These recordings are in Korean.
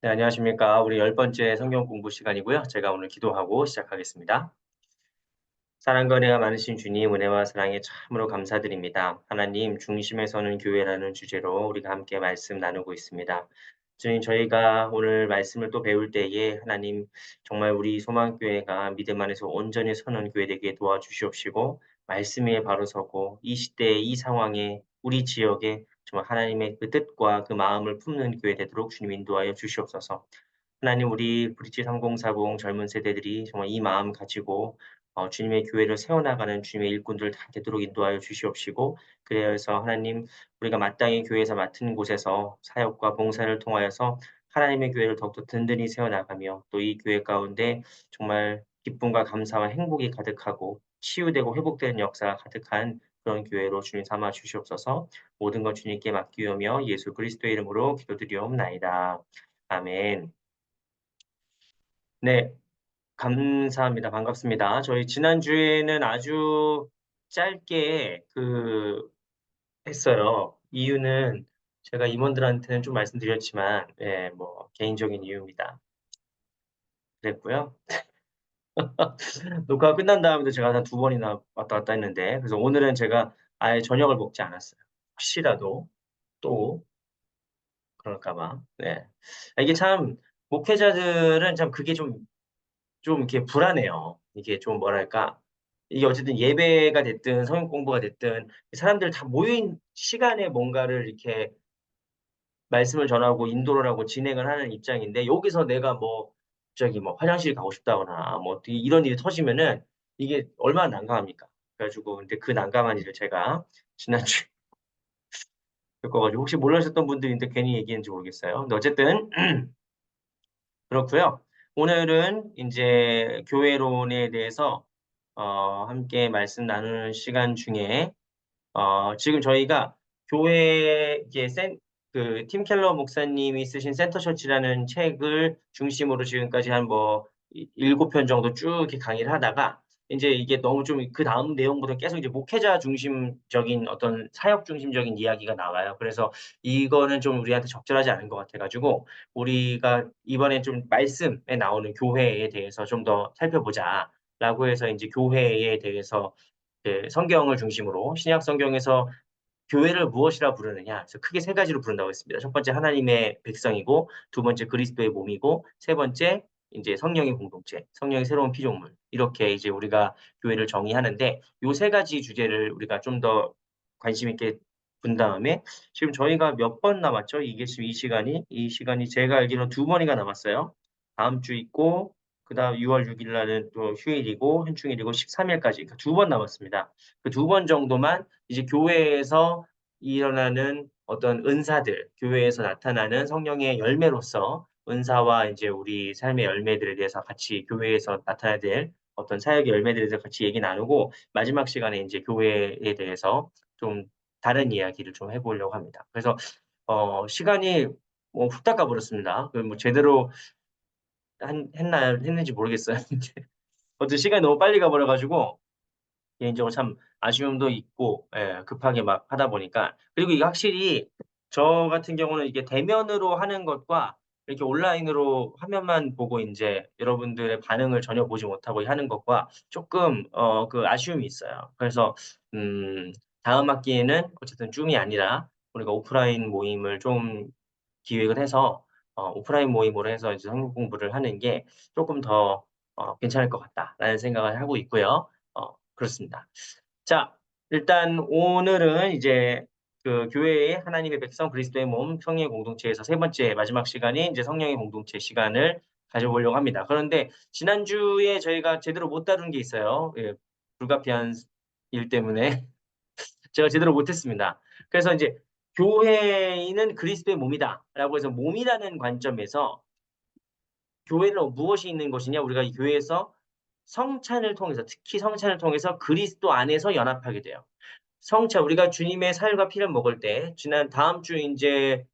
네, 안녕하십니까. 우리 10번째 성경 공부 시간이고요. 제가 오늘 기도하고 시작하겠습니다. 사랑과 은혜가 많으신 주님, 은혜와 사랑에 참으로 감사드립니다. 하나님, 중심에 서는 교회라는 주제로 우리가 함께 말씀 나누고 있습니다. 주님, 저희가 오늘 말씀을 또 배울 때에 하나님, 정말 우리 소망교회가 믿음 안에서 온전히 서는 교회 되게 도와주시옵시고, 말씀 위에 바로 서고, 이 시대의 이 상황에, 우리 지역에 정말 하나님의 그 뜻과 그 마음을 품는 교회 되도록 주님 인도하여 주시옵소서. 하나님, 우리 브릿지 3040 젊은 세대들이 정말 이 마음 가지고 주님의 교회를 세워나가는 주님의 일꾼들 다 되도록 인도하여 주시옵시고, 그래서 하나님, 우리가 마땅히 교회에서 맡은 곳에서 사역과 봉사를 통하여서 하나님의 교회를 더욱더 든든히 세워나가며, 또 이 교회 가운데 정말 기쁨과 감사와 행복이 가득하고 치유되고 회복되는 역사가 가득한 그런 교회로 주님 삼아 주시옵소서. 모든 것 주님께 맡기오며 예수 그리스도의 이름으로 기도드리옵나이다. 아멘. 네. 감사합니다. 반갑습니다. 저희 지난주에는 아주 짧게 했어요. 이유는 제가 임원들한테는 좀 말씀드렸지만 뭐 개인적인 이유입니다. 그랬고요. 녹화가 끝난 다음에도 제가 한 두 번이나 왔다 갔다 했는데, 그래서 오늘은 제가 아예 저녁을 먹지 않았어요. 혹시라도 또 그럴까 봐. 네. 이게 참 목회자들은 참 그게 좀 이렇게 불안해요. 이게 좀 뭐랄까, 이게 어쨌든 예배가 됐든 성경 공부가 됐든 사람들 다 모인 시간에 뭔가를 이렇게 말씀을 전하고 인도를 하고 진행을 하는 입장인데, 여기서 내가 뭐 갑자기 뭐 화장실 가고 싶다거나 뭐 어떻게 이런 일이 터지면은 이게 얼마나 난감합니까. 그래 가지고 근데 그 난감한 일을 제가 지난주에 겪어 가지고, 혹시 몰라셨던 분들인데 괜히 얘기했는지 모르겠어요. 근데 어쨌든 그렇고요. 오늘은 인제 교회론에 대해서 함께 말씀 나누는 시간 중에 지금 저희가 교회 이제 팀 켈러 목사님이 쓰신 센터 처치라는 책을 중심으로 지금까지 한 뭐 7편 정도 쭉 이렇게 강의를 하다가, 인제 이게 너무 좀 그다음 내용보다 계속 이제 목회자 중심적인 어떤 사역 중심적인 이야기가 나와요. 그래서 이거는 좀 우리한테 적절하지 않은 것 같아 가지고, 우리가 이번에 좀 말씀에 나오는 교회에 대해서 좀 더 살펴보자라고 해서 인제 교회에 대해서 성경을 중심으로 신약 성경에서 교회를 무엇이라 부르느냐. 그래서 크게 세 가지로 부른다고 했습니다. 첫 번째 하나님의 백성이고, 두 번째 그리스도의 몸이고, 세 번째 인제 성령의 공동체, 성령의 새로운 피조물. 이렇게 이제 우리가 교회를 정의하는데, 요 세 가지 주제를 우리가 좀 더 관심 있게 본 다음에, 지금 저희가 몇 번 남았죠? 이게 지금 이 시간이 제가 알기로는 두 번이가 남았어요. 다음 주 있고, 그다음 6월 6일 날은 또 휴일이고 현충일이고 13 일까지, 그러니까 두 번 남았습니다. 그 두 번 정도만 이제 교회에서 일어나는 어떤 은사들, 교회에서 나타나는 성령의 열매로서 은사와 인제 우리 삶의 열매들에 대해서 같이, 교회에서 나타나야 될 어떤 사역의 열매들에 대해서 같이 얘기 나누고, 마지막 시간에 인제 교회에 대해서 좀 다른 이야기를 좀 해 보려고 합니다. 그래서 시간이 뭐 후딱 가 버렸습니다. 그 뭐 제대로 했는지 모르겠어요. 근데 어쨌든 시간이 너무 빨리 가 버려 가지고 개인적으로 참 아쉬움도 있고, 급하게 막 하다 보니까. 그리고 이게 확실히 저 같은 경우는 이게 대면으로 하는 것과 이렇게 온라인으로 화면만 보고 인제 여러분들의 반응을 전혀 보지 못하고 하는 것과 쪼끔 아쉬움이 있어요. 그래서 음 다음 학기에는 어쨌든 줌이 아니라 우리가 오프라인 모임을 좀 기획을 해서 오프라인 모임으로 해서 이제 성경 공부를 하는 게 쪼끔 더 '괜찮을 것 같다.'라는 생각을 하고 있고요. 그렇습니다. 자, 일단 오늘은 이제 교회의 하나님의 백성 그리스도의 몸 성령의 공동체에서 세 번째 마지막 시간인 이제 성령의 공동체 시간을 가져보려고 합니다. 그런데 지난주에 저희가 제대로 못 다룬 게 있어요. 불가피한 일 때문에 제가 제대로 못 했습니다. 그래서 인제 "교회는 그리스도의 몸이다."라고 해서 몸이라는 관점에서 교회는 무엇이 있는 것이냐? 우리가 이 교회에서 성찬을 통해서, 특히 성찬을 통해서 그리스도 안에서 연합하게 돼요. 성찬, 우리가 주님의 살과 피를 먹을 때, 다음 주 인제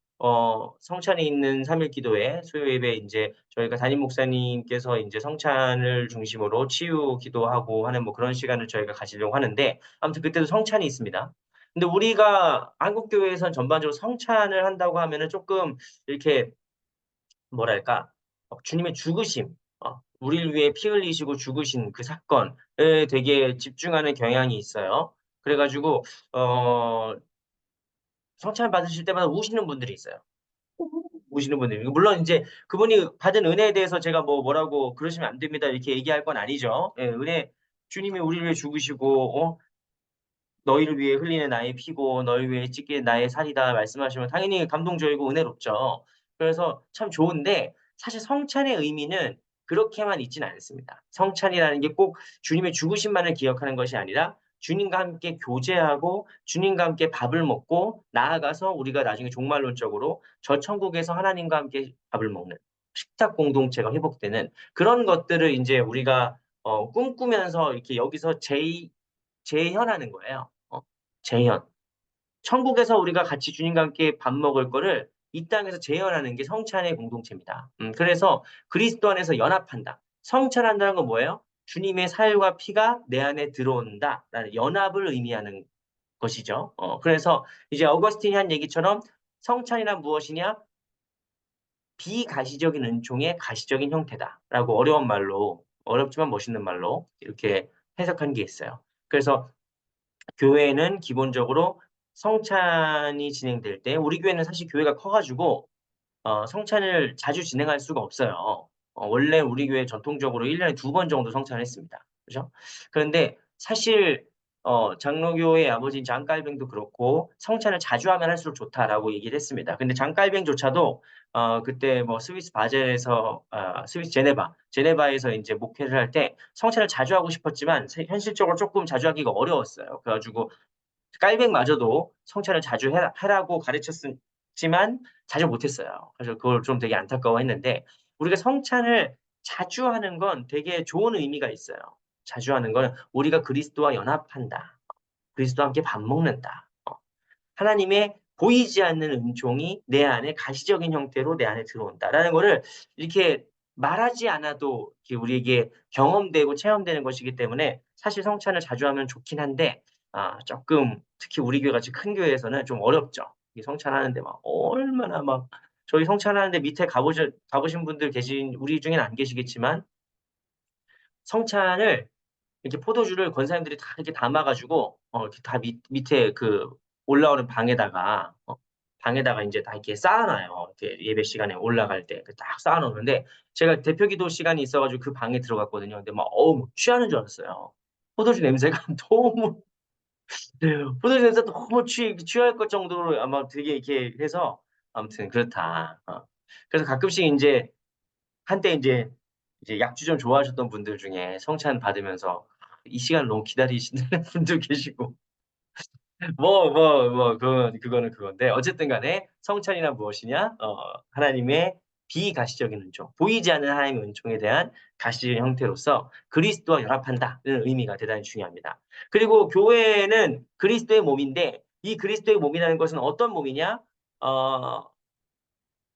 성찬이 있는 3일 기도회 수요 예배, 인제 저희가 담임 목사님께서 인제 성찬을 중심으로 치유 기도하고 하는 뭐 그런 시간을 저희가 가지려고 하는데, 아무튼 그때도 성찬이 있습니다. 근데 우리가 한국 교회에선 전반적으로 성찬을 한다고 하면은 쪼끔 이렇게 뭐랄까, 주님의 죽으심, 우리를 위해 피 흘리시고 죽으신 그 사건에 되게 집중하는 경향이 있어요. 그래가지고, 어, 성찬 받으실 때마다 우시는 분들이 있어요. 우시는 분들이. 물론 이제 그분이 받은 은혜에 대해서 제가 뭐라고 그러시면 안 됩니다. 이렇게 얘기할 건 아니죠. 예, 주님이 우리를 위해 죽으시고, 너희를 위해 흘리는 나의 피고 너희를 위해 찢기는 나의 살이다 말씀하시면 당연히 감동적이고 은혜롭죠. 그래서 참 좋은데 사실 성찬의 의미는 그렇게만 있지는 않습니다. 성찬이라는 게 꼭 주님의 죽으심만을 기억하는 것이 아니라 주님과 함께 교제하고 주님과 함께 밥을 먹고 나아가서 우리가 나중에 종말론적으로 저 천국에서 하나님과 함께 밥을 먹는 식탁 공동체가 회복되는 그런 것들을 이제 우리가 꿈꾸면서 이렇게 여기서 재현하는 거예요. 재현. 천국에서 우리가 같이 주님과 함께 밥 먹을 거를 이 땅에서 재현하는 게 성찬의 공동체입니다. 그래서 그리스도 안에서 연합한다. 성찬한다는 건 뭐예요? 주님의 살과 피가 내 안에 들어온다라는 연합을 의미하는 것이죠. 그래서 이제 어거스틴이 한 얘기처럼 성찬이란 무엇이냐? 비가시적인 은총의 가시적인 형태다라고 어려운 말로, 어렵지만 멋있는 말로 이렇게 해석한 게 있어요. 그래서 교회는 기본적으로 성찬이 진행될 때 우리 교회는 사실 교회가 커가지고 성찬을 자주 진행할 수가 없어요. 원래 우리 교회 전통적으로 1년에 2번 정도 성찬을 했습니다. 그죠? 그런데 사실 장로교의 아버지인 장깔뱅도 그렇고 성찬을 자주 하면 할수록 좋다라고 얘기를 했습니다. 근데 장깔뱅조차도 그때 뭐 스위스 바젤에서 스위스 제네바에서 이제 목회를 할 때 성찬을 자주 하고 싶었지만 현실적으로 조금 자주 하기가 어려웠어요. 그래가지고 깔백마저도 성찬을 자주 하라고 가르쳤지만 자주 못했어요. 그래서 그걸 좀 되게 안타까워했는데 우리가 성찬을 자주 하는 건 되게 좋은 의미가 있어요. 자주 하는 건 우리가 그리스도와 연합한다. 그리스도와 함께 밥 먹는다. 하나님의 보이지 않는 은총이 내 안에 가시적인 형태로 내 안에 들어온다라는 거를 이렇게 말하지 않아도 이렇게 우리에게 경험되고 체험되는 것이기 때문에 사실 성찬을 자주 하면 좋긴 한데 조금 특히 우리 교회 같이 큰 교회에서는 좀 어렵죠. 이 성찬하는데 막 얼마나 막 저희 성찬하는데 밑에 가보신 분들 계신 우리 중에는 안 계시겠지만 성찬을 이렇게 포도주를 권사님들이 다 이렇게 담아가지고 이렇게 다 밑에 그 올라오는 방에다가 이제 다 이렇게 쌓아놔요. 이렇게 예배 시간에 올라갈 때 딱 쌓아놓는데 제가 대표기도 시간이 있어가지고 그 방에 들어갔거든요. 근데 막 취하는 줄 알았어요. 포도주 냄새가 너무 포도주 냄새 너무 취할 것 정도로 아마 되게 이렇게 해서 아무튼 그렇다. 그래서 가끔씩 이제 한때 이제 약주 좀 좋아하셨던 분들 중에 성찬 받으면서 이 시간을 너무 기다리시는 분들 계시고 그거는 그건데 어쨌든 간에 성찬이란 무엇이냐? 하나님의 비가시적인 은총, 보이지 않는 하나님의 은총에 대한 가시적인 형태로서 그리스도와 연합한다는 의미가 대단히 중요합니다. 그리고 교회는 그리스도의 몸인데 이 그리스도의 몸이라는 것은 어떤 몸이냐? 어,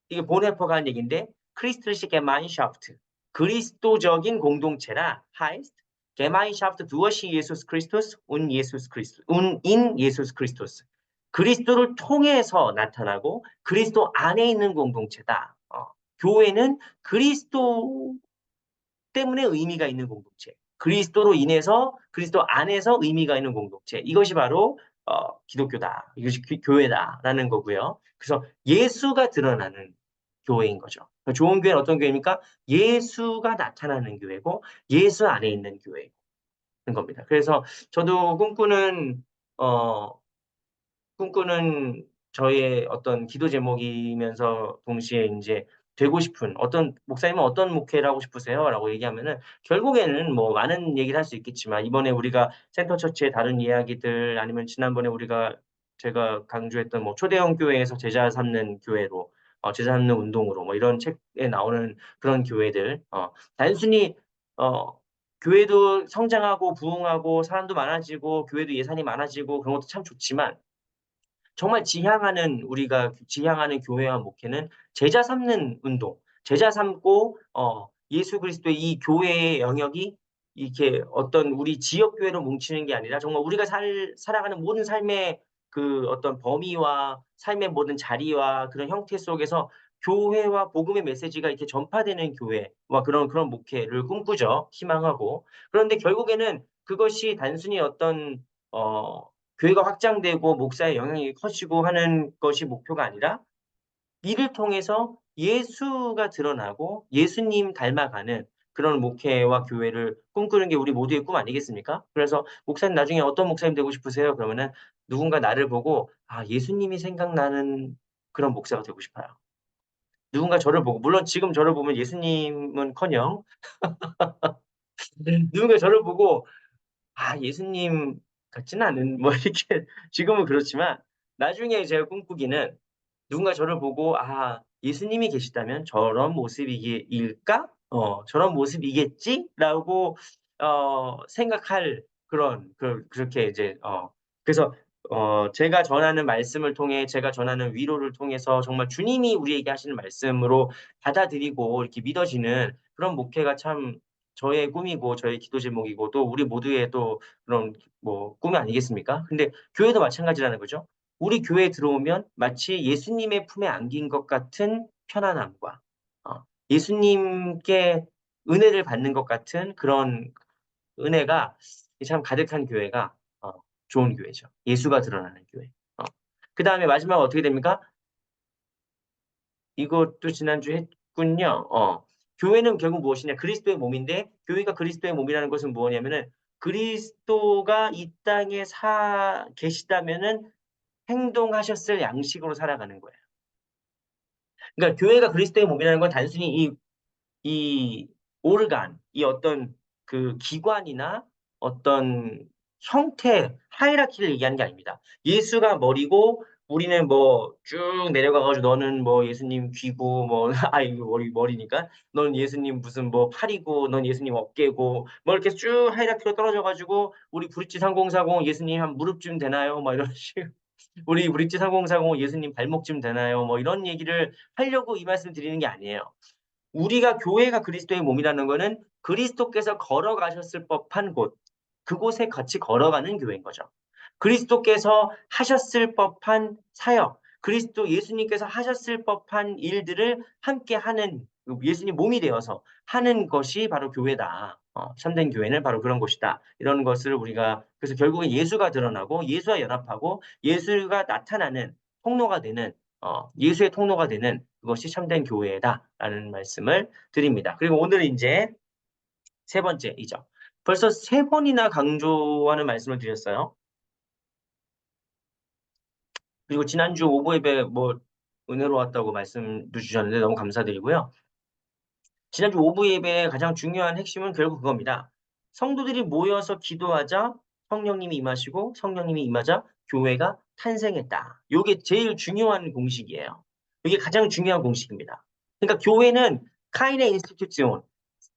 이게 보네퍼가 한 얘기인데 크리스트liche Gemeinschaft 그리스도적인 공동체라 heißt Gemeinschaft durch Jesus Christus und Jesus Christus und in Jesus Christus 그리스도를 통해서 나타나고 그리스도 안에 있는 공동체다. 교회는 그리스도 때문에 의미가 있는 공동체. 그리스도로 인해서 그리스도 안에서 의미가 있는 공동체. 이것이 바로 기독교다. 이것이 교회다라는 거고요. 그래서 예수가 드러나는 교회인 거죠. 좋은 교회는 어떤 교회입니까? 예수가 나타나는 교회고 예수 안에 있는 교회인 겁니다. 그래서 저도 어, 꿈꾸는 저의 어떤 기도 제목이면서 동시에 이제 되고 싶은 어떤 목사님은 어떤 목회를 하고 싶으세요? 라고 얘기하면은 결국에는 뭐 많은 얘기를 할 수 있겠지만 이번에 우리가 센터 처치의 다른 이야기들 아니면 지난번에 제가 강조했던 뭐 초대형 교회에서 제자 삼는 교회로 제자 삼는 운동으로 뭐 이런 책에 나오는 그런 교회들 단순히 어 교회도 성장하고 부흥하고 사람도 많아지고 교회도 예산이 많아지고 그런 것도 참 좋지만 정말 우리가 지향하는 교회와 목회는 제자 삼는 운동, 제자 삼고 예수 그리스도의 이 교회의 영역이 이렇게 어떤 우리 지역 교회로 뭉치는 게 아니라 정말 우리가 살아가는 모든 삶의 그 어떤 범위와 삶의 모든 자리와 그런 형태 속에서 교회와 복음의 메시지가 이렇게 전파되는 교회와 그런 목회를 꿈꾸죠. 희망하고. 그런데 결국에는 그것이 단순히 어떤 어 교회가 확장되고 목사의 영향이 커지고 하는 것이 목표가 아니라 이를 통해서 예수가 드러나고 예수님 닮아가는 그런 목회와 교회를 꿈꾸는 게 우리 모두의 꿈 아니겠습니까? 그래서 "목사님 나중에 어떤 목사님 되고 싶으세요?" 그러면은 누군가 나를 보고 '아 예수님이 생각나는 그런 목사가 되고 싶어요.' 누군가 저를 보고 물론 지금 저를 보면 예수님은커녕 누군가 저를 보고 '아 예수님 같지는 않은' 뭐 이렇게 지금은 그렇지만 나중에 제가 꿈꾸기는 누군가 저를 보고 '아 예수님이 계시다면 저런 모습이일까? 저런 모습이겠지?'라고 생각할 그렇게 이제 그래서 제가 전하는 말씀을 통해 제가 전하는 위로를 통해서 정말 주님이 우리에게 하시는 말씀으로 받아들이고 이렇게 믿어지는 그런 목회가 참 저의 꿈이고 저의 기도 제목이고 또 우리 모두의 또 그런 뭐 꿈이 아니겠습니까? 근데 교회도 마찬가지라는 거죠. 우리 교회에 들어오면 마치 예수님의 품에 안긴 것 같은 편안함과 예수님께 은혜를 받는 것 같은 그런 은혜가 참 가득한 교회가 좋은 교회죠. 예수가 드러나는 교회. 어. 그다음에 마지막으로 어떻게 됩니까? 이것도 지난주에 했군요. 교회는 결국 무엇이냐? 그리스도의 몸인데 교회가 그리스도의 몸이라는 것은 무엇이냐면은 그리스도가 이 땅에 계시다면은 행동하셨을 양식으로 살아가는 거예요. 그러니까 교회가 그리스도의 몸이라는 건 단순히 이 오르간, 이 어떤 그 기관이나 어떤 형태, 하이라키를 얘기하는 게 아닙니다. 예수가 머리고 우리는 뭐 쭉 내려가 가지고 너는 뭐 예수님 귀고 뭐 아이 머리니까 "넌 예수님 무슨 뭐 팔이고 넌 예수님 어깨고." 뭐 이렇게 쭉 하이라키로 떨어져 가지고 "우리 브릿지 3040 예수님 한 무릎쯤 되나요?" 막 이런 식으로 "우리 브릿지 3040 예수님 발목쯤 되나요?" 뭐 이런 얘기를 하려고 이 말씀을 드리는 게 아니에요. 우리가 교회가 그리스도의 몸이라는 거는 그리스도께서 걸어가셨을 법한 곳, 그곳에 같이 걸어가는 교회인 거죠. 그리스도께서 하셨을 법한 사역, 그리스도 예수님께서 하셨을 법한 일들을 함께 하는 예수님 몸이 되어서 하는 것이 바로 교회다. 참된 교회는 바로 그런 곳이다. 이런 것을 우리가 그래서 결국엔 예수가 드러나고 예수와 연합하고 예수가 나타나는 통로가 되는 예수의 통로가 되는 그것이 참된 교회다라는 말씀을 드립니다. 그리고 오늘 인제 세 번째이죠. 벌써 세 번이나 강조하는 말씀을 드렸어요. 그리고 지난주 오부 예배 뭐 은혜로웠다고 말씀도 주셨는데 너무 감사드리고요. 지난주 오부 예배의 가장 중요한 핵심은 결국 그겁니다. 성도들이 모여서 기도하자 성령님이 임하시고 성령님이 임하자 교회가 탄생했다. 요게 제일 중요한 공식이에요. 이게 가장 중요한 공식입니다. 그러니까 교회는 카인의 인스티튜션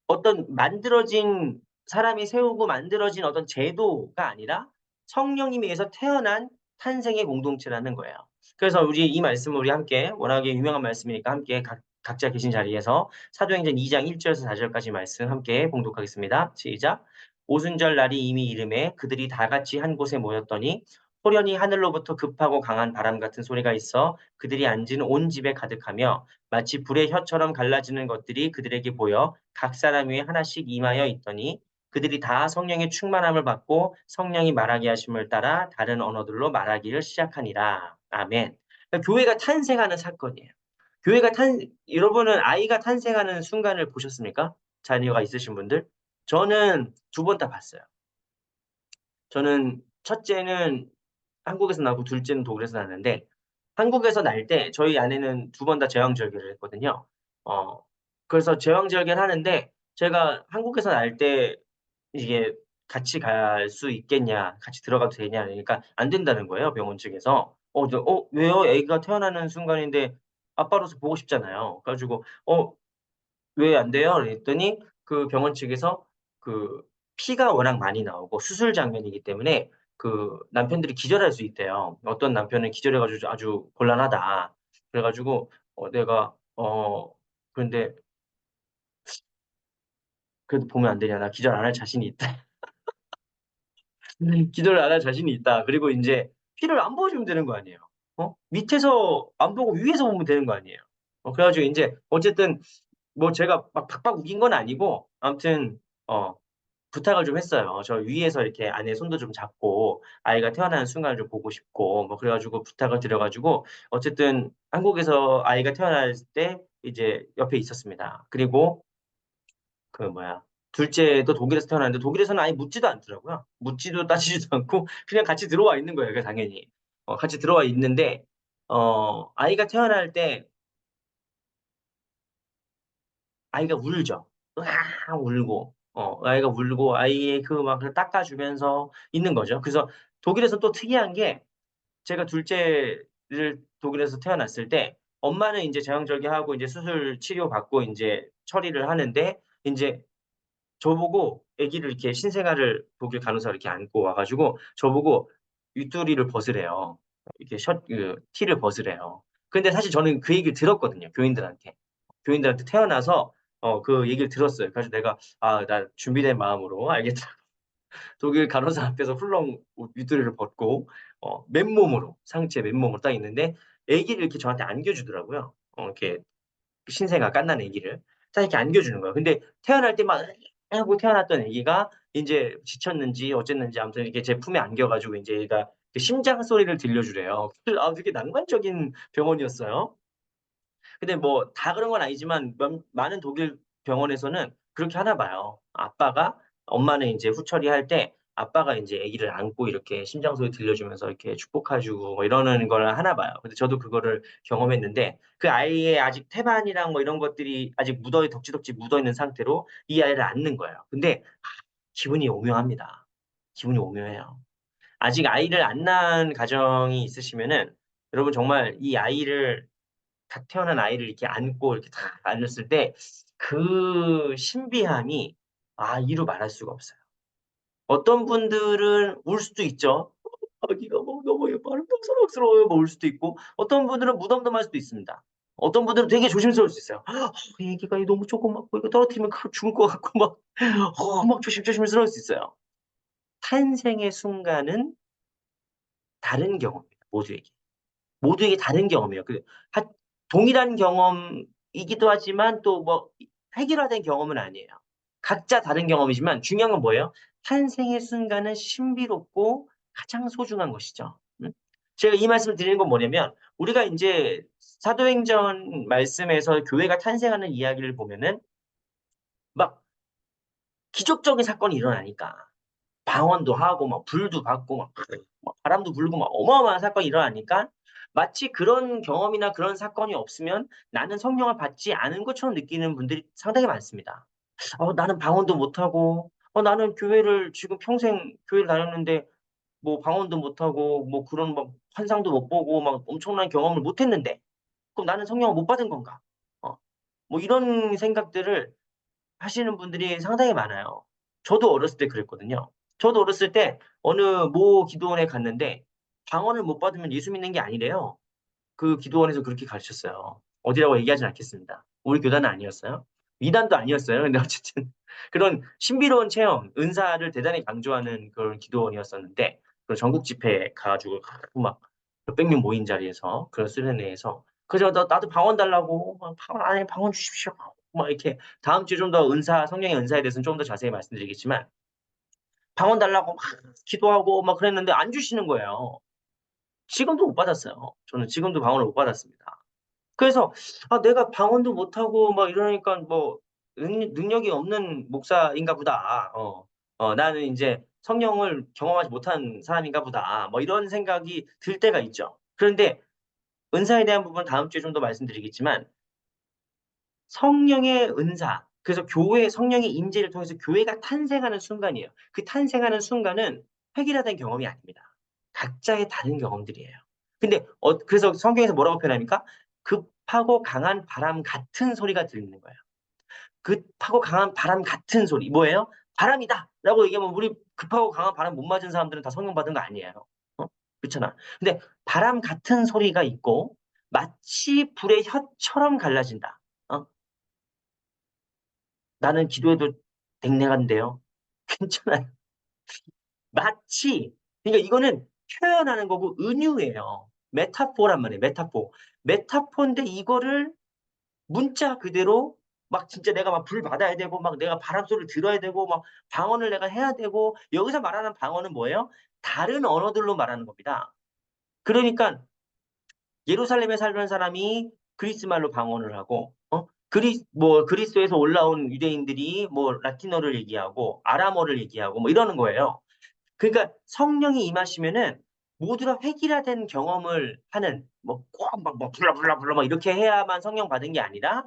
어떤 만들어진 사람이 세우고 만들어진 어떤 제도가 아니라 성령님에 의해서 태어난 탄생의 공동체라는 거예요. 그래서 우리 이 말씀을 우리 함께 워낙에 유명한 말씀이니까 함께 각자 계신 자리에서 사도행전 2장 1 절에서 4 절까지 말씀 함께 봉독하겠습니다. 시작. 오순절 날이 이미 이름에 그들이 다 같이 한 곳에 모였더니 호련히 하늘로부터 급하고 강한 바람 같은 소리가 있어 그들이 앉은 온 집에 가득하며 마치 불의 혀처럼 갈라지는 것들이 그들에게 보여 각 사람 위에 하나씩 임하여 있더니 그들이 다 성령의 충만함을 받고 성령이 말하게 하심을 따라 다른 언어들로 말하기를 시작하니라. 아멘. 그러니까 교회가 탄생하는 사건이에요. 교회가 여러분은 아이가 탄생하는 순간을 보셨습니까? 자녀가 있으신 분들? 저는 두 번 다 봤어요. 저는 첫째는 한국에서 나고 둘째는 독일에서 났는데 한국에서 날 때 저희 아내는 두 번 다 제왕절개를 했거든요. 어 그래서 제왕절개를 하는데 제가 한국에서 날 때 이게 "같이 갈 수 있겠냐. 같이 들어가도 되냐." 그러니까 안 된다는 거예요, 병원 측에서. 왜요? 애기가 태어나는 순간인데 아빠로서 보고 싶잖아요. 그래 가지고 왜 안 돼요?" 그랬더니 그 병원 측에서 그 피가 워낙 많이 나오고 수술 장면이기 때문에 그 남편들이 기절할 수 있대요. 어떤 남편은 기절해 가지고 아주 곤란하다. 그래 가지고 내가 그런데 "그래도 보면 안 되냐. 나 기절 안 할 자신이 있다." 기절을 안 할 자신이 있다. 그리고 인제 피를 안 보여주면 되는 거 아니에요. 밑에서 안 보고 위에서 보면 되는 거 아니에요. 그래가지고 이제 어쨌든 뭐 제가 막 박박 우긴 건 아니고 아무튼 부탁을 좀 했어요. 저 위에서 이렇게 아내 손도 좀 잡고 아이가 태어나는 순간을 좀 보고 싶고 뭐 그래가지고 부탁을 드려가지고 어쨌든 한국에서 아이가 태어날 때 이제 옆에 있었습니다. 그리고 그 뭐야 둘째도 독일에서 태어났는데 독일에서는 아예 묻지도 않더라고요. 묻지도 따지지도 않고 그냥 같이 들어와 있는 거예요. 그 당연히 같이 들어와 있는데 아이가 태어날 때 아이가 울죠. 으아 울고 아이가 울고 아이의 그 막 닦아주면서 있는 거죠. 그래서 독일에서 또 특이한 게 제가 둘째를 독일에서 태어났을 때 엄마는 인제 제왕절개하고 인제 수술 치료받고 인제 처리를 하는데 인제 저보고 아기를 이렇게 신생아를 독일 간호사가 이렇게 안고 와 가지고 저보고 윗도리를 벗으래요. 이렇게 티를 벗으래요. 근데 사실 저는 그 얘기를 들었거든요, 교인들한테. 교인들한테 태어나서 그 얘기를 들었어요. 그래서 내가 '아 나 준비된 마음으로 알겠다.' 독일 간호사 앞에서 훌렁 윗도리를 벗고 맨몸으로 상체 맨몸으로 딱 있는데 아기를 이렇게 저한테 안겨주더라고요. 이렇게 신생아 갓난 아기를 딱 이렇게 안겨주는 거예요. 근데 태어날 때 막 하고 태어났던 아기가 인제 지쳤는지 어쨌는지 아무튼 이렇게 제 품에 안겨 가지고 인제 얘가 그 심장 소리를 들려주래요. 되게 낭만적인 병원이었어요. 근데 뭐 다 그런 건 아니지만 많은 독일 병원에서는 그렇게 하나 봐요. 아빠가 엄마는 인제 후처리할 때 아빠가 인제 아기를 안고 이렇게 심장 소리 들려주면서 이렇게 축복해 주고 뭐 이러는 걸 하나 봐요. 근데 저도 그거를 경험했는데 그 아이의 아직 태반이랑 뭐 이런 것들이 아직 덕지덕지 묻어 있는 상태로 이 아이를 안는 거예요. 근데 기분이 오묘합니다. 기분이 오묘해요. 아직 아이를 안 낳은 가정이 있으시면은 여러분 정말 이 아이를 갓 태어난 아이를 이렇게 안고 이렇게 탁 안았을 때 그 신비함이 이루 말할 수가 없어요. 어떤 분들은 울 수도 있죠. 아기가 뭐 너무 예뻐 아름다워서 뭐 울 수도 있고 어떤 분들은 무덤덤할 수도 있습니다. 어떤 분들은 되게 조심스러울 수 있어요. 이 아기가 너무 조그맣고 이거 떨어뜨리면 죽을 것 같고 막 조심스러울 수 있어요. 탄생의 순간은 다른 경험입니다, 모두에게. 모두에게 다른 경험이에요. 하 동일한 경험이기도 하지만 또 뭐 획일화된 경험은 아니에요. 각자 다른 경험이지만 중요한 건 뭐예요? 탄생의 순간은 신비롭고 가장 소중한 것이죠. 제가 이 말씀을 드리는 건 뭐냐면 우리가 인제 사도행전 말씀에서 교회가 탄생하는 이야기를 보면은 막 기적적인 사건이 일어나니까 방언도 하고 막 불도 받고 막 바람도 불고 막 어마어마한 사건이 일어나니까 마치 그런 경험이나 그런 사건이 없으면 나는 성령을 받지 않은 것처럼 느끼는 분들이 상당히 많습니다. 나는 방언도 못하고 나는 교회를 지금 평생 교회를 다녔는데 뭐 방언도 못하고 뭐 그런 막 환상도 못 보고 막 엄청난 경험을 못 했는데 그럼 '나는 성령을 못 받은 건가?' 뭐 이런 생각들을 하시는 분들이 상당히 많아요. 저도 어렸을 때 그랬거든요. 저도 어렸을 때 어느 모 기도원에 갔는데 방언을 못 받으면 예수 믿는 게 아니래요. 그 기도원에서 그렇게 가르쳤어요. 어디라고 얘기하진 않겠습니다. 우리 교단은 아니었어요. 이단도 아니었어요. 근데 어쨌든 그런 신비로운 체험, 은사를 대단히 강조하는 그런 기도원이었었는데 그 전국 집회에 가 가지고 막 몇백 명 모인 자리에서 그런 수련회에서 그래서 나도 방언 달라고 막 "방언 안 해. 방언 주십시오." 막 이렇게 다음 주에 좀 더 성령의 은사에 대해서는 좀 더 자세히 말씀드리겠지만 방언 달라고 막 기도하고 막 그랬는데 안 주시는 거예요. 지금도 못 받았어요. 저는 지금도 방언을 못 받았습니다. 그래서 내가 방언도 못하고 막 이러니까 뭐 능력이 없는 목사인가 보다. 나는 인제 성령을 경험하지 못한 사람인가 보다.' 뭐 이런 생각이 들 때가 있죠. 그런데 은사에 대한 부분은 다음 주에 좀 더 말씀드리겠지만 성령의 은사 그래서 성령의 임재를 통해서 교회가 탄생하는 순간이에요. 그 탄생하는 순간은 획일화된 경험이 아닙니다. 각자의 다른 경험들이에요. 근데 그래서 성경에서 뭐라고 표현합니까? 급하고 강한 바람 같은 소리가 들리는 거예요. 급하고 강한 바람 같은 소리. 뭐예요? "바람이다."라고 얘기하면 우리 급하고 강한 바람 못 맞은 사람들은 다 성령 받은 거 아니에요. 그렇잖아. 근데 바람 같은 소리가 있고 마치 불의 혀처럼 갈라진다. 어? 나는 기도해도 냉랭한데요. 괜찮아요. 마치 그러니까 이거는 표현하는 거고 은유예요. 메타포란 말이에요, 메타포. 메타포인데 이거를 문자 그대로 막 진짜 내가 막 불 받아야 되고 막 내가 바람 소리를 들어야 되고 막 방언을 내가 해야 되고 여기서 말하는 방언은 뭐예요? 다른 언어들로 말하는 겁니다. 그러니까 예루살렘에 살던 사람이 그리스 말로 방언을 하고 그리스에서 올라온 유대인들이 뭐 라틴어를 얘기하고 아람어를 얘기하고 뭐 이러는 거예요. 그러니까 성령이 임하시면은 모두가 획일화된 경험을 하는 뭐 꼭 막 불러 막 이렇게 해야만 성령 받은 게 아니라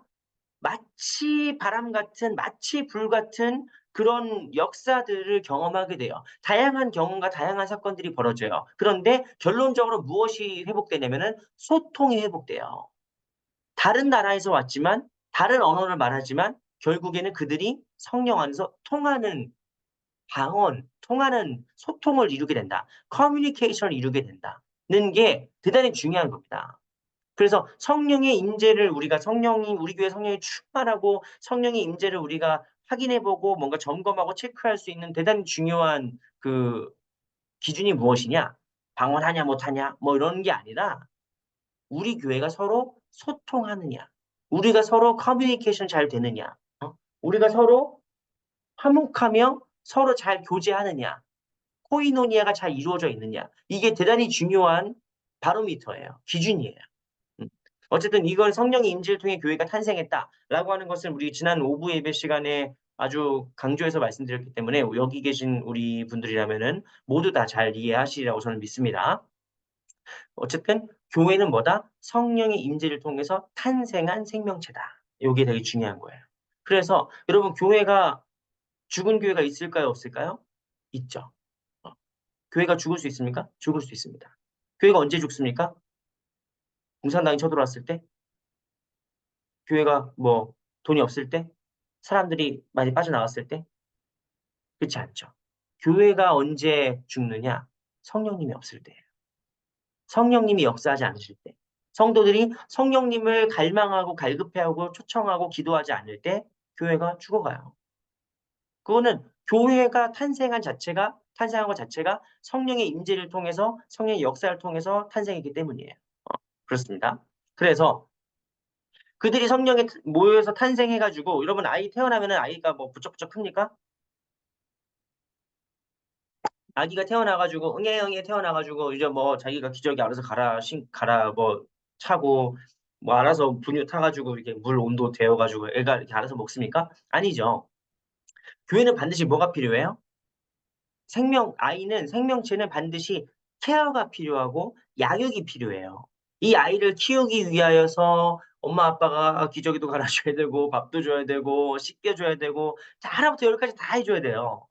마치 바람 같은 마치 불 같은 그런 역사들을 경험하게 돼요. 다양한 경험과 다양한 사건들이 벌어져요. 그런데 결론적으로 무엇이 회복되냐면은 소통이 회복돼요. 다른 나라에서 왔지만 다른 언어를 말하지만 결국에는 그들이 성령 안에서 통하는 방언, 통하는 소통을 이루게 된다. 커뮤니케이션을 이루게 된다는 게 대단히 중요한 겁니다. 그래서 성령의 임재를 우리가 성령이 우리 교회 성령이 충만하고 성령의 임재를 우리가 확인해 보고 뭔가 점검하고 체크할 수 있는 대단히 중요한 그 기준이 무엇이냐? 방언하냐 못하냐? 뭐 이런 게 아니라 우리 교회가 서로 소통하느냐? 우리가 서로 커뮤니케이션 잘 되느냐? 우리가 서로 화목하며 서로 잘 교제하느냐? 코이노니아가 잘 이루어져 있느냐? 이게 대단히 중요한 바로미터예요. 기준이에요. 음. 어쨌든 이걸 성령의 임재를 통해 교회가 탄생했다라고 하는 것을 우리 지난 오부 예배 시간에 아주 강조해서 말씀드렸기 때문에 여기 계신 우리 분들이라면은 모두 다 잘 이해하시리라고 저는 믿습니다. 어쨌든 교회는 뭐다? 성령의 임재를 통해서 탄생한 생명체다. 요게 되게 중요한 거예요. 그래서 여러분 교회가 죽은 교회가 있을까요? 없을까요? 있죠. 어. 교회가 죽을 수 있습니까? 죽을 수 있습니다. 교회가 언제 죽습니까? 공산당이 쳐들어왔을 때? 교회가 뭐 돈이 없을 때? 사람들이 많이 빠져나갔을 때? 그렇지 않죠. 교회가 언제 죽느냐? 성령님이 없을 때예요. 성령님이 역사하지 않으실 때. 성도들이 성령님을 갈망하고 갈급해하고 초청하고 기도하지 않을 때 교회가 죽어가요. 그거는 교회가 탄생한 것 자체가 성령의 임재를 통해서 성령의 역사를 통해서 탄생했기 때문이에요. 그렇습니다. 그래서 그들이 성령에 모여서 탄생해가지고 여러분 아이 태어나면은 아이가 뭐 부쩍부쩍 큽니까? 아기가 태어나가지고 응애응애 태어나가지고 이제 뭐 자기가 기저귀 알아서 갈아 뭐 차고 뭐 알아서 분유 타가지고 이렇게 물 온도 데워가지고 애가 이렇게 알아서 먹습니까? 아니죠. 교회는 반드시 뭐가 필요해요? 아이는 생명체는 반드시 케어가 필요하고 양육이 필요해요. 이 아이를 키우기 위하여서 엄마 아빠가 기저귀도 갈아줘야 되고 밥도 줘야 되고 씻겨줘야 되고 자, 하나부터 열까지 다 해줘야 돼요.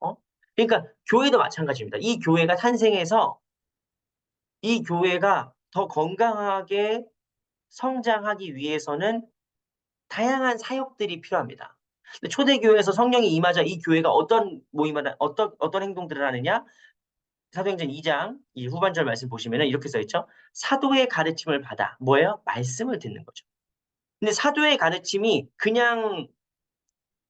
그러니까 교회도 마찬가지입니다. 이 교회가 더 건강하게 성장하기 위해서는 다양한 사역들이 필요합니다. 근데 초대교회에서 성령이 임하자 이 교회가 어떤 행동들을 하느냐? 사도행전 2장 이 후반절 말씀 보시면은 이렇게 써 있죠. 사도의 가르침을 받아 뭐예요? 말씀을 듣는 거죠. 근데 사도의 가르침이 그냥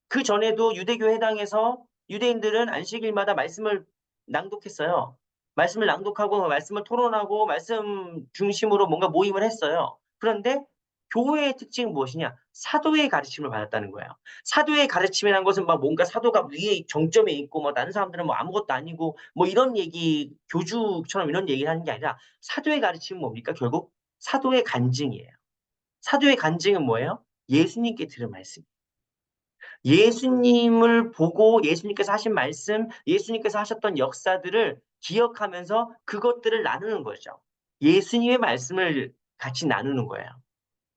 그 전에도 유대교 회당에서 유대인들은 안식일마다 말씀을 낭독했어요. 말씀을 낭독하고 말씀을 토론하고 말씀 중심으로 뭔가 모임을 했어요. 그런데 교회의 특징은 무엇이냐? 사도의 가르침을 받았다는 거예요. 사도의 가르침이라는 것은 막 뭔가 사도가 위에 정점에 있고 뭐 다른 사람들은 뭐 아무것도 아니고 뭐 이런 얘기 교주처럼 이런 얘기를 하는 게 아니라 사도의 가르침은 뭡니까? 결국 사도의 간증이에요. 사도의 간증은 뭐예요? 예수님께 들은 말씀. 예수님을 보고 예수님께서 하신 말씀, 예수님께서 하셨던 역사들을 기억하면서 그것들을 나누는 거죠. 예수님의 말씀을 같이 나누는 거예요.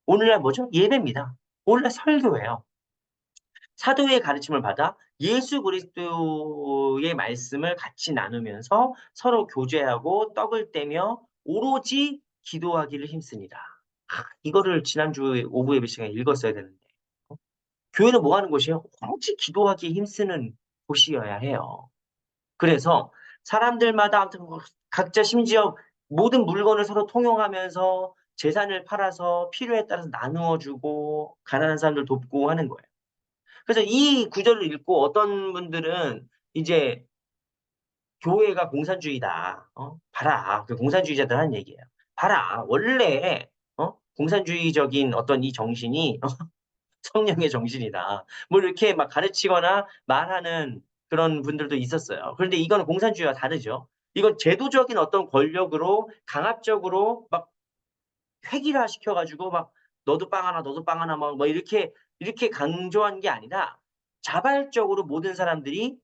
오늘날 뭐죠? 예배입니다. 오늘날 설교예요. 사도의 가르침을 받아 예수 그리스도의 말씀을 같이 나누면서 서로 교제하고 떡을 떼며 오로지 기도하기를 힘씁니다. 이거를 지난주 오후 예배 시간에 읽었어야 되는데. 교회는 뭐 하는 곳이에요? 오로지 기도하기에 힘쓰는 곳이어야 해요. 그래서 사람들마다 아무튼 뭐 각자 심지어 모든 물건을 서로 통용하면서 재산을 팔아서 필요에 따라서 나누어 주고 가난한 사람들 돕고 하는 거예요. 그래서 이 구절을 읽고 어떤 분들은 이제 교회가 공산주의다. 봐라. 그 공산주의자들 하는 얘기예요. 봐라. 원래 공산주의적인 어떤 이 정신이 성령의 정신이다. 뭐 이렇게 막 가르치거나 말하는 그런 분들도 있었어요. 그런데 이거는 공산주의와 다르죠. 이건 제도적인 어떤 권력으로 강압적으로 막 획일화 시켜가지고 막 너도 빵 하나, 너도 빵 하나 막 이렇게 강조한 게 아니라 자발적으로 모든 사람들이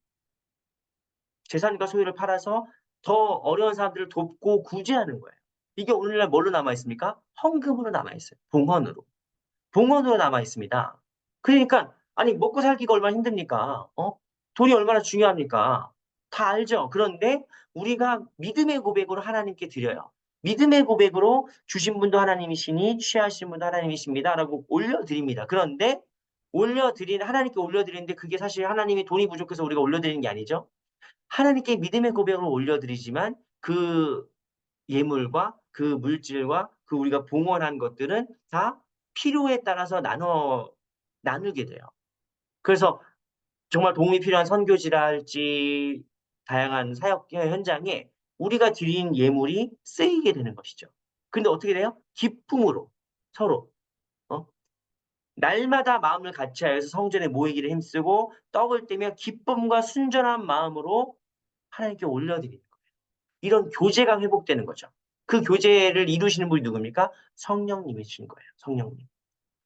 재산과 소유를 팔아서 더 어려운 사람들을 돕고 구제하는 거예요. 이게 오늘날 뭘로 남아 있습니까? 헌금으로 남아 있어요. 봉헌으로. 봉헌으로 남아 있습니다. 그러니까 아니 먹고 살기가 얼마나 힘듭니까? 돈이 얼마나 중요합니까? 다 알죠. 그런데 우리가 믿음의 고백으로 하나님께 드려요. 믿음의 고백으로 주신 분도 하나님이시니 취하신 분도 하나님이십니다라고 올려드립니다. 그런데 하나님께 올려드리는데 그게 사실 하나님이 돈이 부족해서 우리가 올려드리는 게 아니죠. 하나님께 믿음의 고백으로 올려드리지만 그 예물과 그 물질과 그 우리가 봉헌한 것들은 다 필요에 따라서 나누게 돼요. 그래서 정말 도움이 필요한 선교지라 할지 다양한 사역 현장에 우리가 드린 예물이 쓰이게 되는 것이죠. 근데 어떻게 돼요? 기쁨으로 서로 어? 날마다 마음을 같이하여서 성전에 모이기를 힘쓰고 떡을 떼며 기쁨과 순전한 마음으로 하나님께 올려드리는 거예요. 이런 교제가 회복되는 거죠. 그 교제를 이루시는 분이 누굽니까? 성령님이신 거예요. 성령님.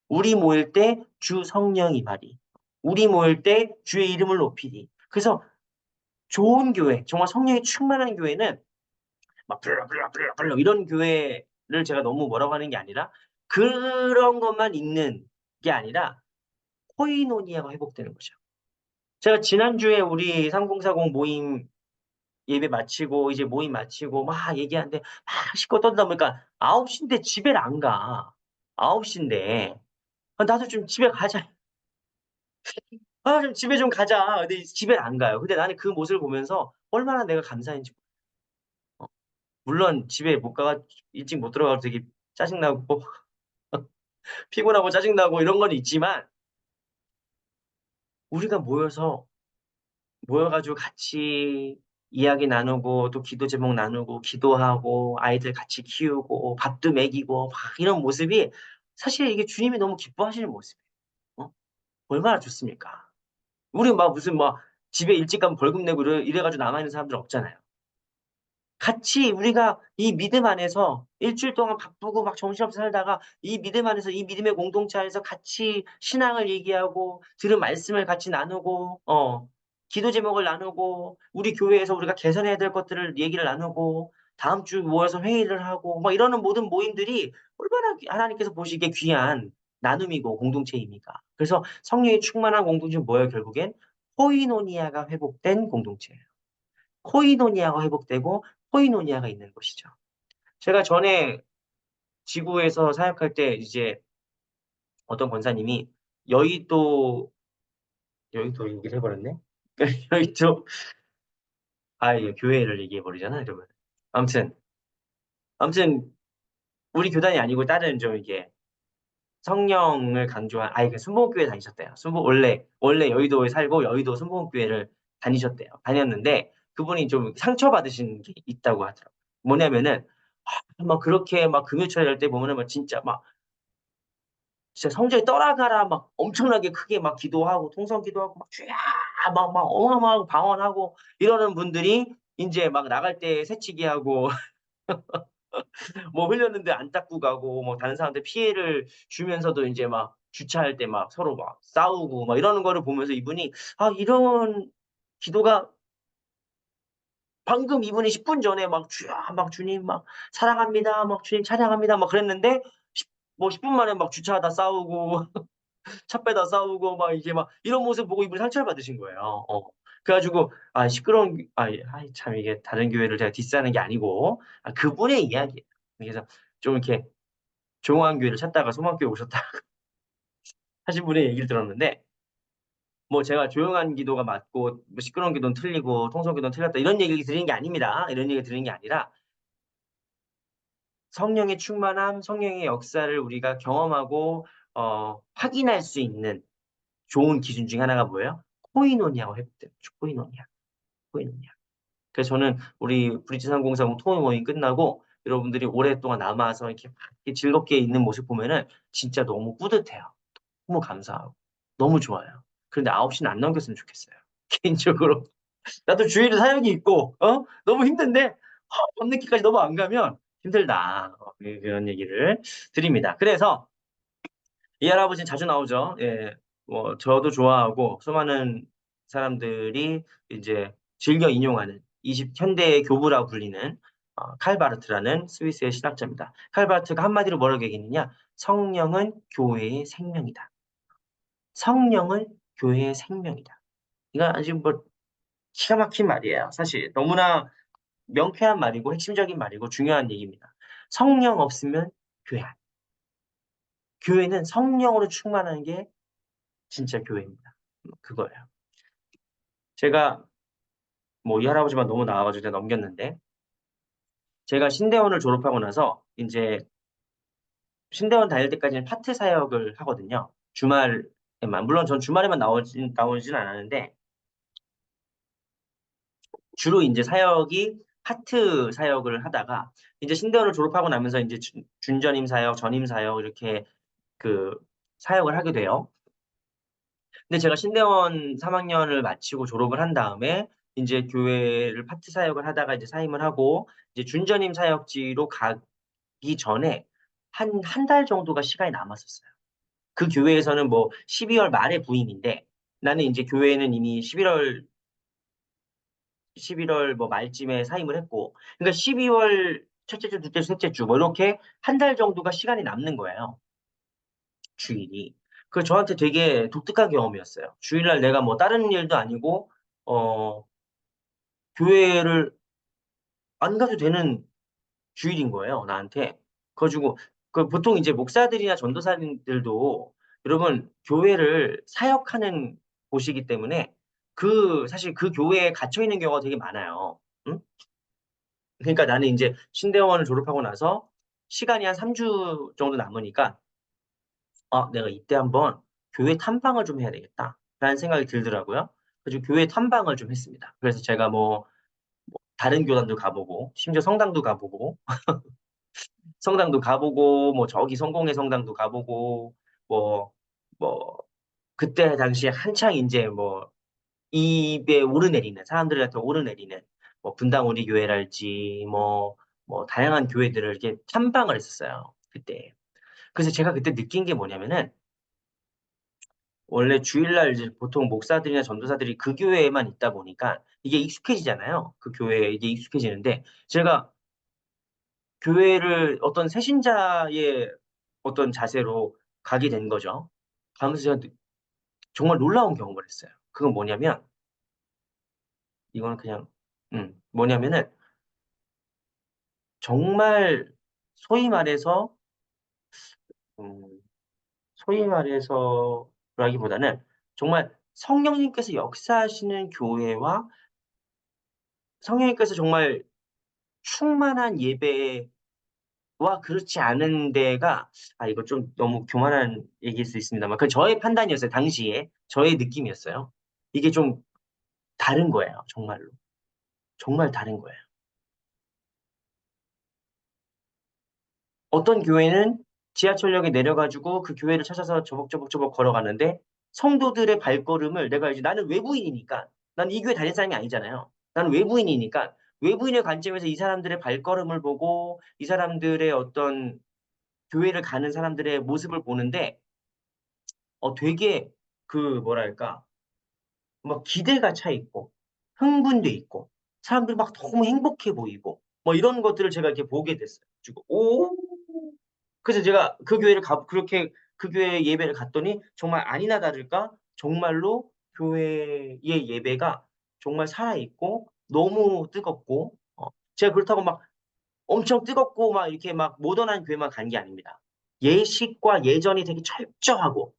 우리 모일 때 주 성령이 말이. 우리 모일 때 주의 이름을 높이리. 그래서 좋은 교회, 정말 성령이 충만한 교회는 막 불러 이런 교회를 제가 너무 뭐라고 하는 게 아니라 그런 것만 있는 게 아니라 코이노니아가 회복되는 거죠. 제가 지난주에 우리 3040 모임 예배 마치고 이제 모임 마치고 막 얘기하는데 막 실컷 떠들다 보니까 9시인데 집에 안 가. 9시인데. 나도 좀 집에 가자. 좀 집에 좀 가자. 근데 집에 안 가요. 근데 나는 그 모습을 보면서 얼마나 내가 감사한지. 어, 물론 집에 못 가가 일찍 못 들어가서 되게 짜증나고 피곤하고 짜증나고 이런 건 있지만 우리가 모여가지고 같이 이야기 나누고 또 기도 제목 나누고 기도하고 아이들 같이 키우고 밥도 먹이고 막 이런 모습이 사실 이게 주님이 너무 기뻐하시는 모습이에요. 어? 얼마나 좋습니까? 우리 막 무슨 막 집에 일찍 가면 벌금 내고 이래가지고 남아있는 사람들 없잖아요. 같이 우리가 이 믿음 안에서 일주일 동안 바쁘고 막 정신없이 살다가 이 믿음 안에서 이 믿음의 공동체 안에서 같이 신앙을 얘기하고 들은 말씀을 같이 나누고 기도 제목을 나누고 우리 교회에서 우리가 개선해야 될 것들을 얘기를 나누고 다음 주 모여서 회의를 하고 막 이러는 모든 모임들이 얼마나 하나님께서 보시기에 귀한 나눔이고 공동체입니까? 그래서 성령이 충만한 공동체는 뭐예요, 결국엔? 코이노니아가 회복된 공동체예요. 코이노니아가 회복되고 코이노니아가 있는 곳이죠. 제가 전에 지구에서 사역할 때 이제 어떤 권사님이 여의도 여의도 얘기를 해버렸네. 여의도 예, 교회를 얘기해 버리잖아 이러면. 아무튼 아무튼 우리 교단이 아니고 다른 좀 이게 성령을 강조한 그 순복음교회 다니셨대요. 원래 여의도에 살고 여의도 순복음교회를 다녔는데 그분이 좀 상처받으신 게 있다고 하더라고요. 뭐냐면은 막 그렇게 막 금요철 할 때 보면은 막 진짜 성전이 떠나가라 막 엄청나게 크게 막 기도하고 통성 기도하고 막 주야 막 어마어마하고 방언하고 이러는 분들이 인제 막 나갈 때 새치기 하고 뭐 흘렸는데 안 닦고 가고 뭐 다른 사람한테 피해를 주면서도 인제 막 주차할 때 막 서로 막 싸우고 막 이러는 거를 보면서 이분이 이런 기도가 방금 이분이 10분 전에 막 주야 막 주님 막 사랑합니다. 막 주님 찬양합니다. 막 그랬는데 10분 만에 막 주차하다 싸우고 차 빼다 싸우고 막 이게 막 이런 모습 보고 이분이 상처를 받으신 거예요. 그래 가지고 시끄러운 참 이게 다른 교회를 제가 디스하는 게 아니고 그분의 이야기예요. 그래서 좀 이렇게 조용한 교회를 찾다가 소망교회 오셨다 하신 분의 얘기를 들었는데 뭐 제가 조용한 기도가 맞고 뭐 시끄러운 기도는 틀리고 통성 기도는 틀렸다 이런 얘기를 드리는 게 아닙니다. 이런 얘기를 드리는 게 아니라 성령의 충만함, 성령의 역사를 우리가 경험하고 확인할 수 있는 좋은 기준 중에 하나가 뭐예요? 코이노니아가 회복되는 거죠. 코이노니아. 코이노니아. 그래서 저는 우리 브릿지 3030 토요 모임 끝나고 여러분들이 오랫동안 남아서 이렇게 막 이렇게 즐겁게 있는 모습 보면은 진짜 너무 뿌듯해요. 너무 감사하고 너무 좋아요. 그런데 9시는 안 넘겼으면 좋겠어요. 개인적으로. 나도 주일에 사역이 있고, 너무 힘든데, 밤늦게까지 너무 안 가면 힘들다. 그런 얘기를 드립니다. 그래서 이 할아버지는 자주 나오죠. 예, 뭐 저도 좋아하고 수많은 사람들이 이제 즐겨 인용하는 20현대의 교부라고 불리는 칼바르트라는 스위스의 신학자입니다. 칼바르트가 한마디로 뭐라고 얘기했느냐? 성령은 교회의 생명이다. 성령은 교회의 생명이다. 이거 아주 뭐 기가 막힌 말이에요. 사실 너무나 명쾌한 말이고 핵심적인 말이고 중요한 얘기입니다. 성령 없으면 교회 아니에요. 교회는 성령으로 충만한 게 진짜 교회입니다. 그거예요. 제가 뭐 이 할아버지만 너무 나와가지고 제가 넘겼는데 제가 신대원을 졸업하고 나서 이제 신대원 다닐 때까지는 파트 사역을 하거든요. 주말에만 물론 전 주말에만 나오진 않았는데 주로 이제 사역이 파트 사역을 하다가 이제 신대원을 졸업하고 나면서 이제 준전임 사역, 전임 사역 이렇게 그 사역을 하게 돼요. 근데 제가 신대원 3학년을 마치고 졸업을 한 다음에 이제 교회를 파트 사역을 하다가 이제 사임을 하고 이제 준전임 사역지로 가기 전에 한 달 정도가 시간이 남았었어요. 그 교회에서는 뭐 12월 말에 부임인데 나는 이제 교회는 이미 11월 뭐 말쯤에 사임을 했고 그러니까 12월 첫째 주, 둘째 주, 셋째 주 뭐 이렇게 한 달 정도가 시간이 남는 거예요. 주일이. 그 저한테 되게 독특한 경험이었어요. 주일날 내가 뭐 다른 일도 아니고 어 교회를 안 가도 되는 주일인 거예요, 나한테. 그래가지고 그 보통 이제 목사들이나 전도사님들도 여러분 교회를 사역하는 곳이기 때문에 사실 그 교회에 갇혀 있는 경우가 되게 많아요. 응? 그러니까 나는 이제 신대원을 졸업하고 나서 시간이 한 3주 정도 남으니까 내가 이때 한번 교회 탐방을 좀 해야 되겠다라는 생각이 들더라고요. 그래서 교회 탐방을 좀 했습니다. 그래서 제가 뭐 다른 교단도 가보고 심지어 성당도 가보고 뭐 저기 성공회 성당도 가보고 뭐 뭐 그때 당시에 한창 이제 뭐 입에 오르내리는 사람들한테 오르내리는 뭐 분당 우리 교회랄지 뭐 다양한 교회들을 이렇게 탐방을 했었어요. 그때. 그래서 제가 그때 느낀 게 뭐냐면은 원래 주일날 이제 보통 목사들이나 전도사들이 그 교회에만 있다 보니까 이게 익숙해지잖아요. 그 교회에 이게 익숙해지는데 제가 교회를 어떤 새신자의 어떤 자세로 가게 된 거죠. 가면서 제가 정말 놀라운 경험을 했어요. 그건 뭐냐면 이거는 그냥 뭐냐면은 정말 소위 말해서 음, 소위 말해서라기보다는 정말 성령님께서 역사하시는 교회와 성령님께서 정말 충만한 예배와 그렇지 않은 데가 이거 좀 너무 교만한 얘기일 수 있습니다만 그 저의 판단이었어요. 당시에 저의 느낌이었어요. 이게 좀 다른 거예요. 정말로. 정말 다른 거예요. 어떤 교회는 지하철역에 내려가지고 그 교회를 찾아서 저벅저벅저벅 걸어가는데 성도들의 발걸음을 내가 이제 나는 외부인이니까 난 이 교회 다닐 사람이 아니잖아요. 나는 외부인이니까 외부인의 관점에서 이 사람들의 발걸음을 보고 이 사람들의 어떤 교회를 가는 사람들의 모습을 보는데 되게 뭐랄까 막 기대가 차 있고 흥분돼 있고 사람들이 막 너무 행복해 보이고 뭐 이런 것들을 제가 이렇게 보게 됐어요. 그리고 그래서 제가 그렇게 그 교회 예배를 갔더니 정말 아니나 다를까 정말로 교회의 예배가 정말 살아있고 너무 뜨겁고 제가 그렇다고 막 엄청 뜨겁고 막 이렇게 막 모던한 교회만 간 게 아닙니다. 예식과 예전이 되게 철저하고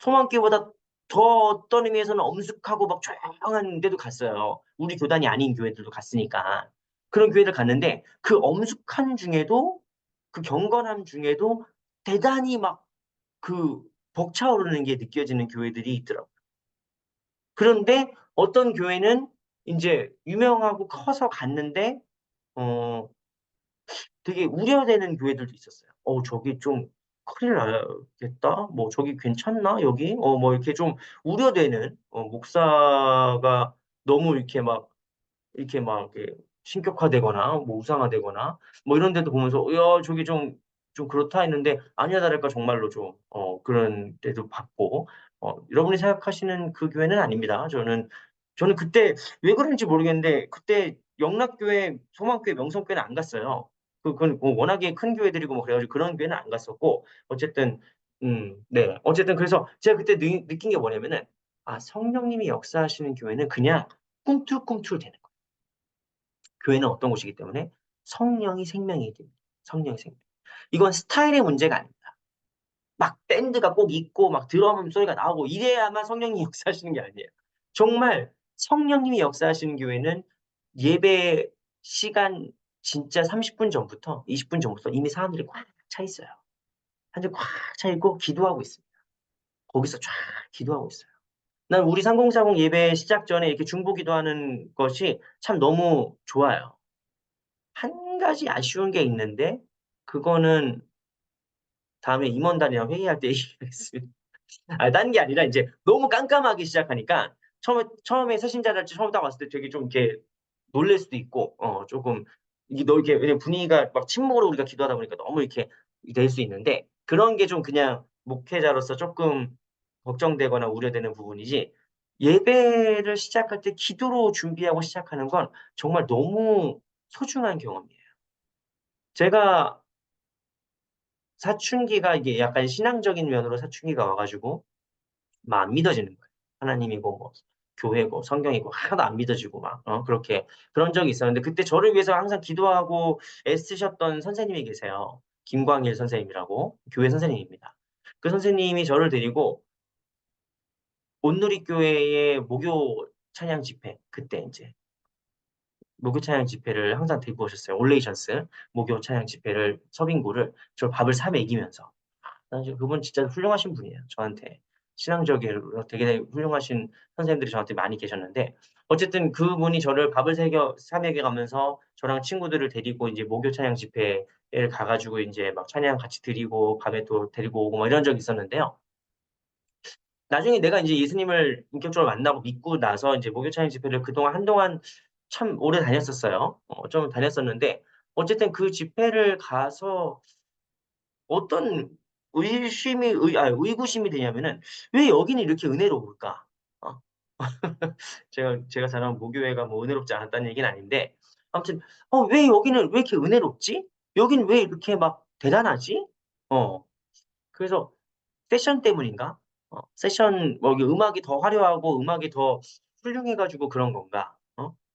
소망교회보다 더 어떤 의미에서는 엄숙하고 막 조용한 데도 갔어요. 우리 교단이 아닌 교회들도 갔으니까. 그런 교회를 갔는데 그 엄숙한 중에도 그 경건함 중에도 대단히 막 그 벅차오르는 게 느껴지는 교회들이 있더라고요. 그런데 어떤 교회는 이제 유명하고 커서 갔는데 어 되게 우려되는 교회들도 있었어요. 저기 좀 큰일 나겠다. 뭐 저기 괜찮나? 여기? 뭐 이렇게 좀 우려되는 목사가 너무 이렇게 막 이렇게 신격화되거나 뭐 우상화되거나 뭐 이런 데도 보면서 야 저기 좀 그렇다 했는데 아니야 다를까 정말로 좀 그런 데도 봤고 여러분이 생각하시는 그 교회는 아닙니다. 저는 그때 왜 그런지 모르겠는데 그때 영락교회, 소망교회, 명성교회는 안 갔어요. 그건 뭐 워낙에 큰 교회들이고 뭐 그래 가지고 그런 교회는 안 갔었고 어쨌든 네. 어쨌든 그래서 제가 그때 느낀 게 뭐냐면은 성령님이 역사하시는 교회는 그냥 꿈틀꿈틀 되는 거예요. 교회는 어떤 곳이기 때문에 성령이 생명이기 때문에 성령이 생명. 이건 스타일의 문제가 아닙니다. 막 밴드가 꼭 있고 막 드럼 소리가 나오고 이래야만 성령님이 역사하시는 게 아니에요. 정말 성령님이 역사하시는 교회는 예배 시간 진짜 30분 전부터 20분 전부터 이미 사람들이 꽉 차 있어요. 사람들이 꽉 차 있고 기도하고 있습니다. 거기서 쫙 기도하고 있어요. 난 우리 3040 예배 시작 전에 이렇게 중보 기도하는 것이 참 너무 좋아요. 한 가지 아쉬운 게 있는데 그거는 다음에 임원단이랑 회의할 때 얘기하겠습니다. 딴 게 아니라 인제 너무 깜깜하게 시작하니까 처음에 새신자들 처음 딱 왔을 때 되게 좀 이렇게 놀랄 수도 있고 쪼금 이게 너 이렇게 왜냐면 분위기가 막 침묵으로 우리가 기도하다 보니까 너무 이렇게 될 수 있는데 그런 게 좀 그냥 목회자로서 쪼끔 걱정되거나 우려되는 부분이지 예배를 시작할 때 기도로 준비하고 시작하는 건 정말 너무 소중한 경험이에요. 제가 사춘기가 이게 약간 신앙적인 면으로 사춘기가 와 가지고 막 안 믿어지는 거예요. 하나님이고 뭐 교회고 성경이고 하나도 안 믿어지고 막 그렇게 그런 적이 있었는데 그때 저를 위해서 항상 기도하고 애쓰셨던 선생님이 계세요. 김광일 선생님이라고 교회 선생님입니다. 그 선생님이 저를 데리고 온누리교회의 목요 찬양 집회 그때 인제 목요 찬양 집회를 항상 데리고 오셨어요. 올레이션스 목요 찬양 집회를 서빙부를 저 밥을 사 먹이면서. 사실 그분 진짜 훌륭하신 분이에요. 저한테 신앙적으로 되게 훌륭하신 선생님들이 저한테 많이 계셨는데 어쨌든 그분이 저를 밥을 새겨 사 먹여 가면서 저랑 친구들을 데리고 인제 목요 찬양 집회를 가 가지고 인제 막 찬양 같이 드리고 밤에 또 데리고 오고 막 이런 적이 있었는데요. 나중에 내가 인제 예수님을 본격적으로 만나고 믿고 나서 인제 목요 찬양 집회를 그동안 한동안 참 오래 다녔었어요. 좀 다녔었는데 어쨌든 그 집회를 가서 어떤 의구심이 드냐면은 '왜 여기는 이렇게 은혜로울까?' 어 제가 자라온 모교회가 뭐 은혜롭지 않았다는 얘기는 아닌데 아무튼 '왜 여기는 왜 이렇게 은혜롭지? 여기는 왜 이렇게 막 대단하지?' 어 그래서 세션 때문인가? 세션 뭐 이게 음악이 더 화려하고 음악이 더 훌륭해 가지고 그런 건가?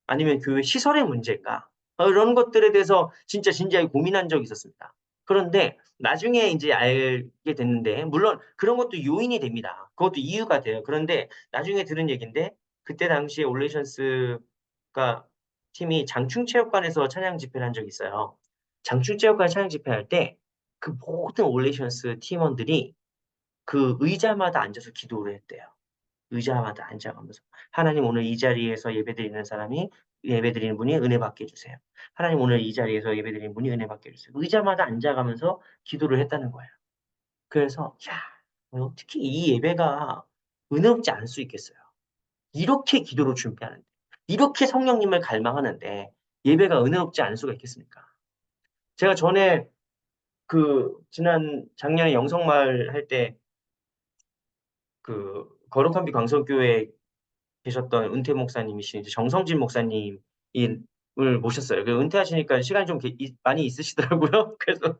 아니면 교회 시설의 문제인가? 이런 것들에 대해서 진짜 진지하게 고민한 적이 있었습니다. 그런데 나중에 인제 알게 됐는데 물론 그런 것도 요인이 됩니다. 그것도 이유가 돼요. 그런데 나중에 들은 얘긴데 그때 당시에 올레이션스가 팀이 장충체육관에서 찬양 집회를 한 적이 있어요. 장충체육관 찬양 집회할 때 그 모든 올레이션스 팀원들이 그 의자마다 앉아서 기도를 했대요. 의자마다 앉아 가면서 "하나님 오늘 이 자리에서 예배드리는 사람이 예배드리는 분이 은혜 받게 해 주세요. 하나님 오늘 이 자리에서 예배드리는 분이 은혜 받게 해 주세요." 의자마다 앉아 가면서 기도를 했다는 거예요. 그래서 '야 어떻게 이 예배가 은혜롭지 않을 수 있겠어요. 이렇게 기도를 준비하는데 이렇게 성령님을 갈망하는데 예배가 은혜롭지 않을 수가 있겠습니까?' 제가 전에 지난 작년에 영성말 할 때 거룩한 빛 강성교회에 계셨던 은퇴 목사님이신 이제 정성진 목사님이 을 모셨어요. 은퇴하시니까 시간이 좀 많이 있으시더라고요. 그래서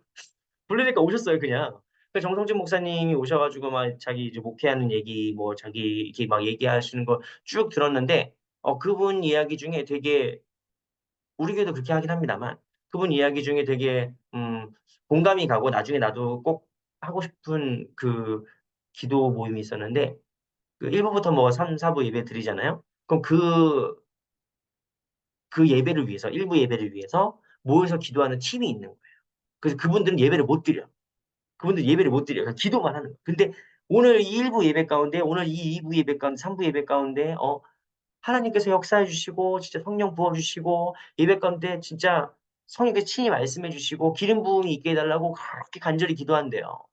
부르니까 오셨어요 그냥. 정성진 목사님이 오셔 가지고 막 자기 이제 목회하는 얘기 뭐 자기 이렇게 막 얘기하시는 거 쭉 들었는데 그분 이야기 중에 되게 우리 교회도 그렇게 하긴 합니다만 그분 이야기 중에 되게 공감이 가고 나중에 나도 꼭 하고 싶은 기도 모임이 있었는데 1 부부터 뭐 3-4부 예배 드리잖아요. 그럼 그 예배를 위해서 1부 예배를 위해서 모여서 기도하는 팀이 있는 거예요. 그래서 그분들은 예배를 못 드려요. 그분들은 예배를 못 드려요. 그냥 기도만 하는 거예요. 근데 오늘 이 1부 예배 가운데 오늘 이 2부 예배 가운데 3부 예배 가운데 하나님께서 역사해 주시고 진짜 성령 부어 주시고 예배 가운데 진짜 성령께서 친히 말씀해 주시고 기름 부음이 있게 해 달라고 그렇게 간절히 기도한대요.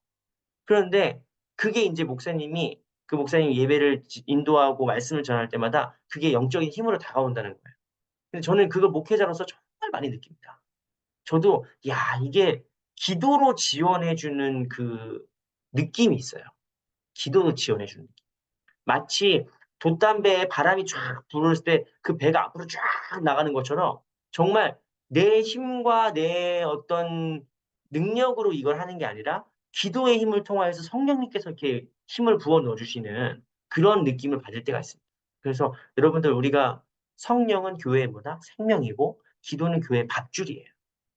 그런데 그게 이제 그 목사님이 예배를 인도하고 말씀을 전할 때마다 그게 영적인 힘으로 다가온다는 거예요. 근데 저는 그걸 목회자로서 정말 많이 느낍니다. 저도 야, 이게 기도로 지원해 주는 그 느낌이 있어요. 기도로 지원해 주는 느낌. 마치 돛담배에 바람이 쫙 불었을 때 그 배가 앞으로 쫙 나가는 것처럼 정말 내 힘과 내 어떤 능력으로 이걸 하는 게 아니라 기도의 힘을 통하여서 성령님께서 이렇게 힘을 부어 넣어 주시는 그런 느낌을 받을 때가 있습니다. 그래서 여러분들 우리가 성령은 교회의 뭐다? 생명이고 기도는 교회의 밥줄이에요.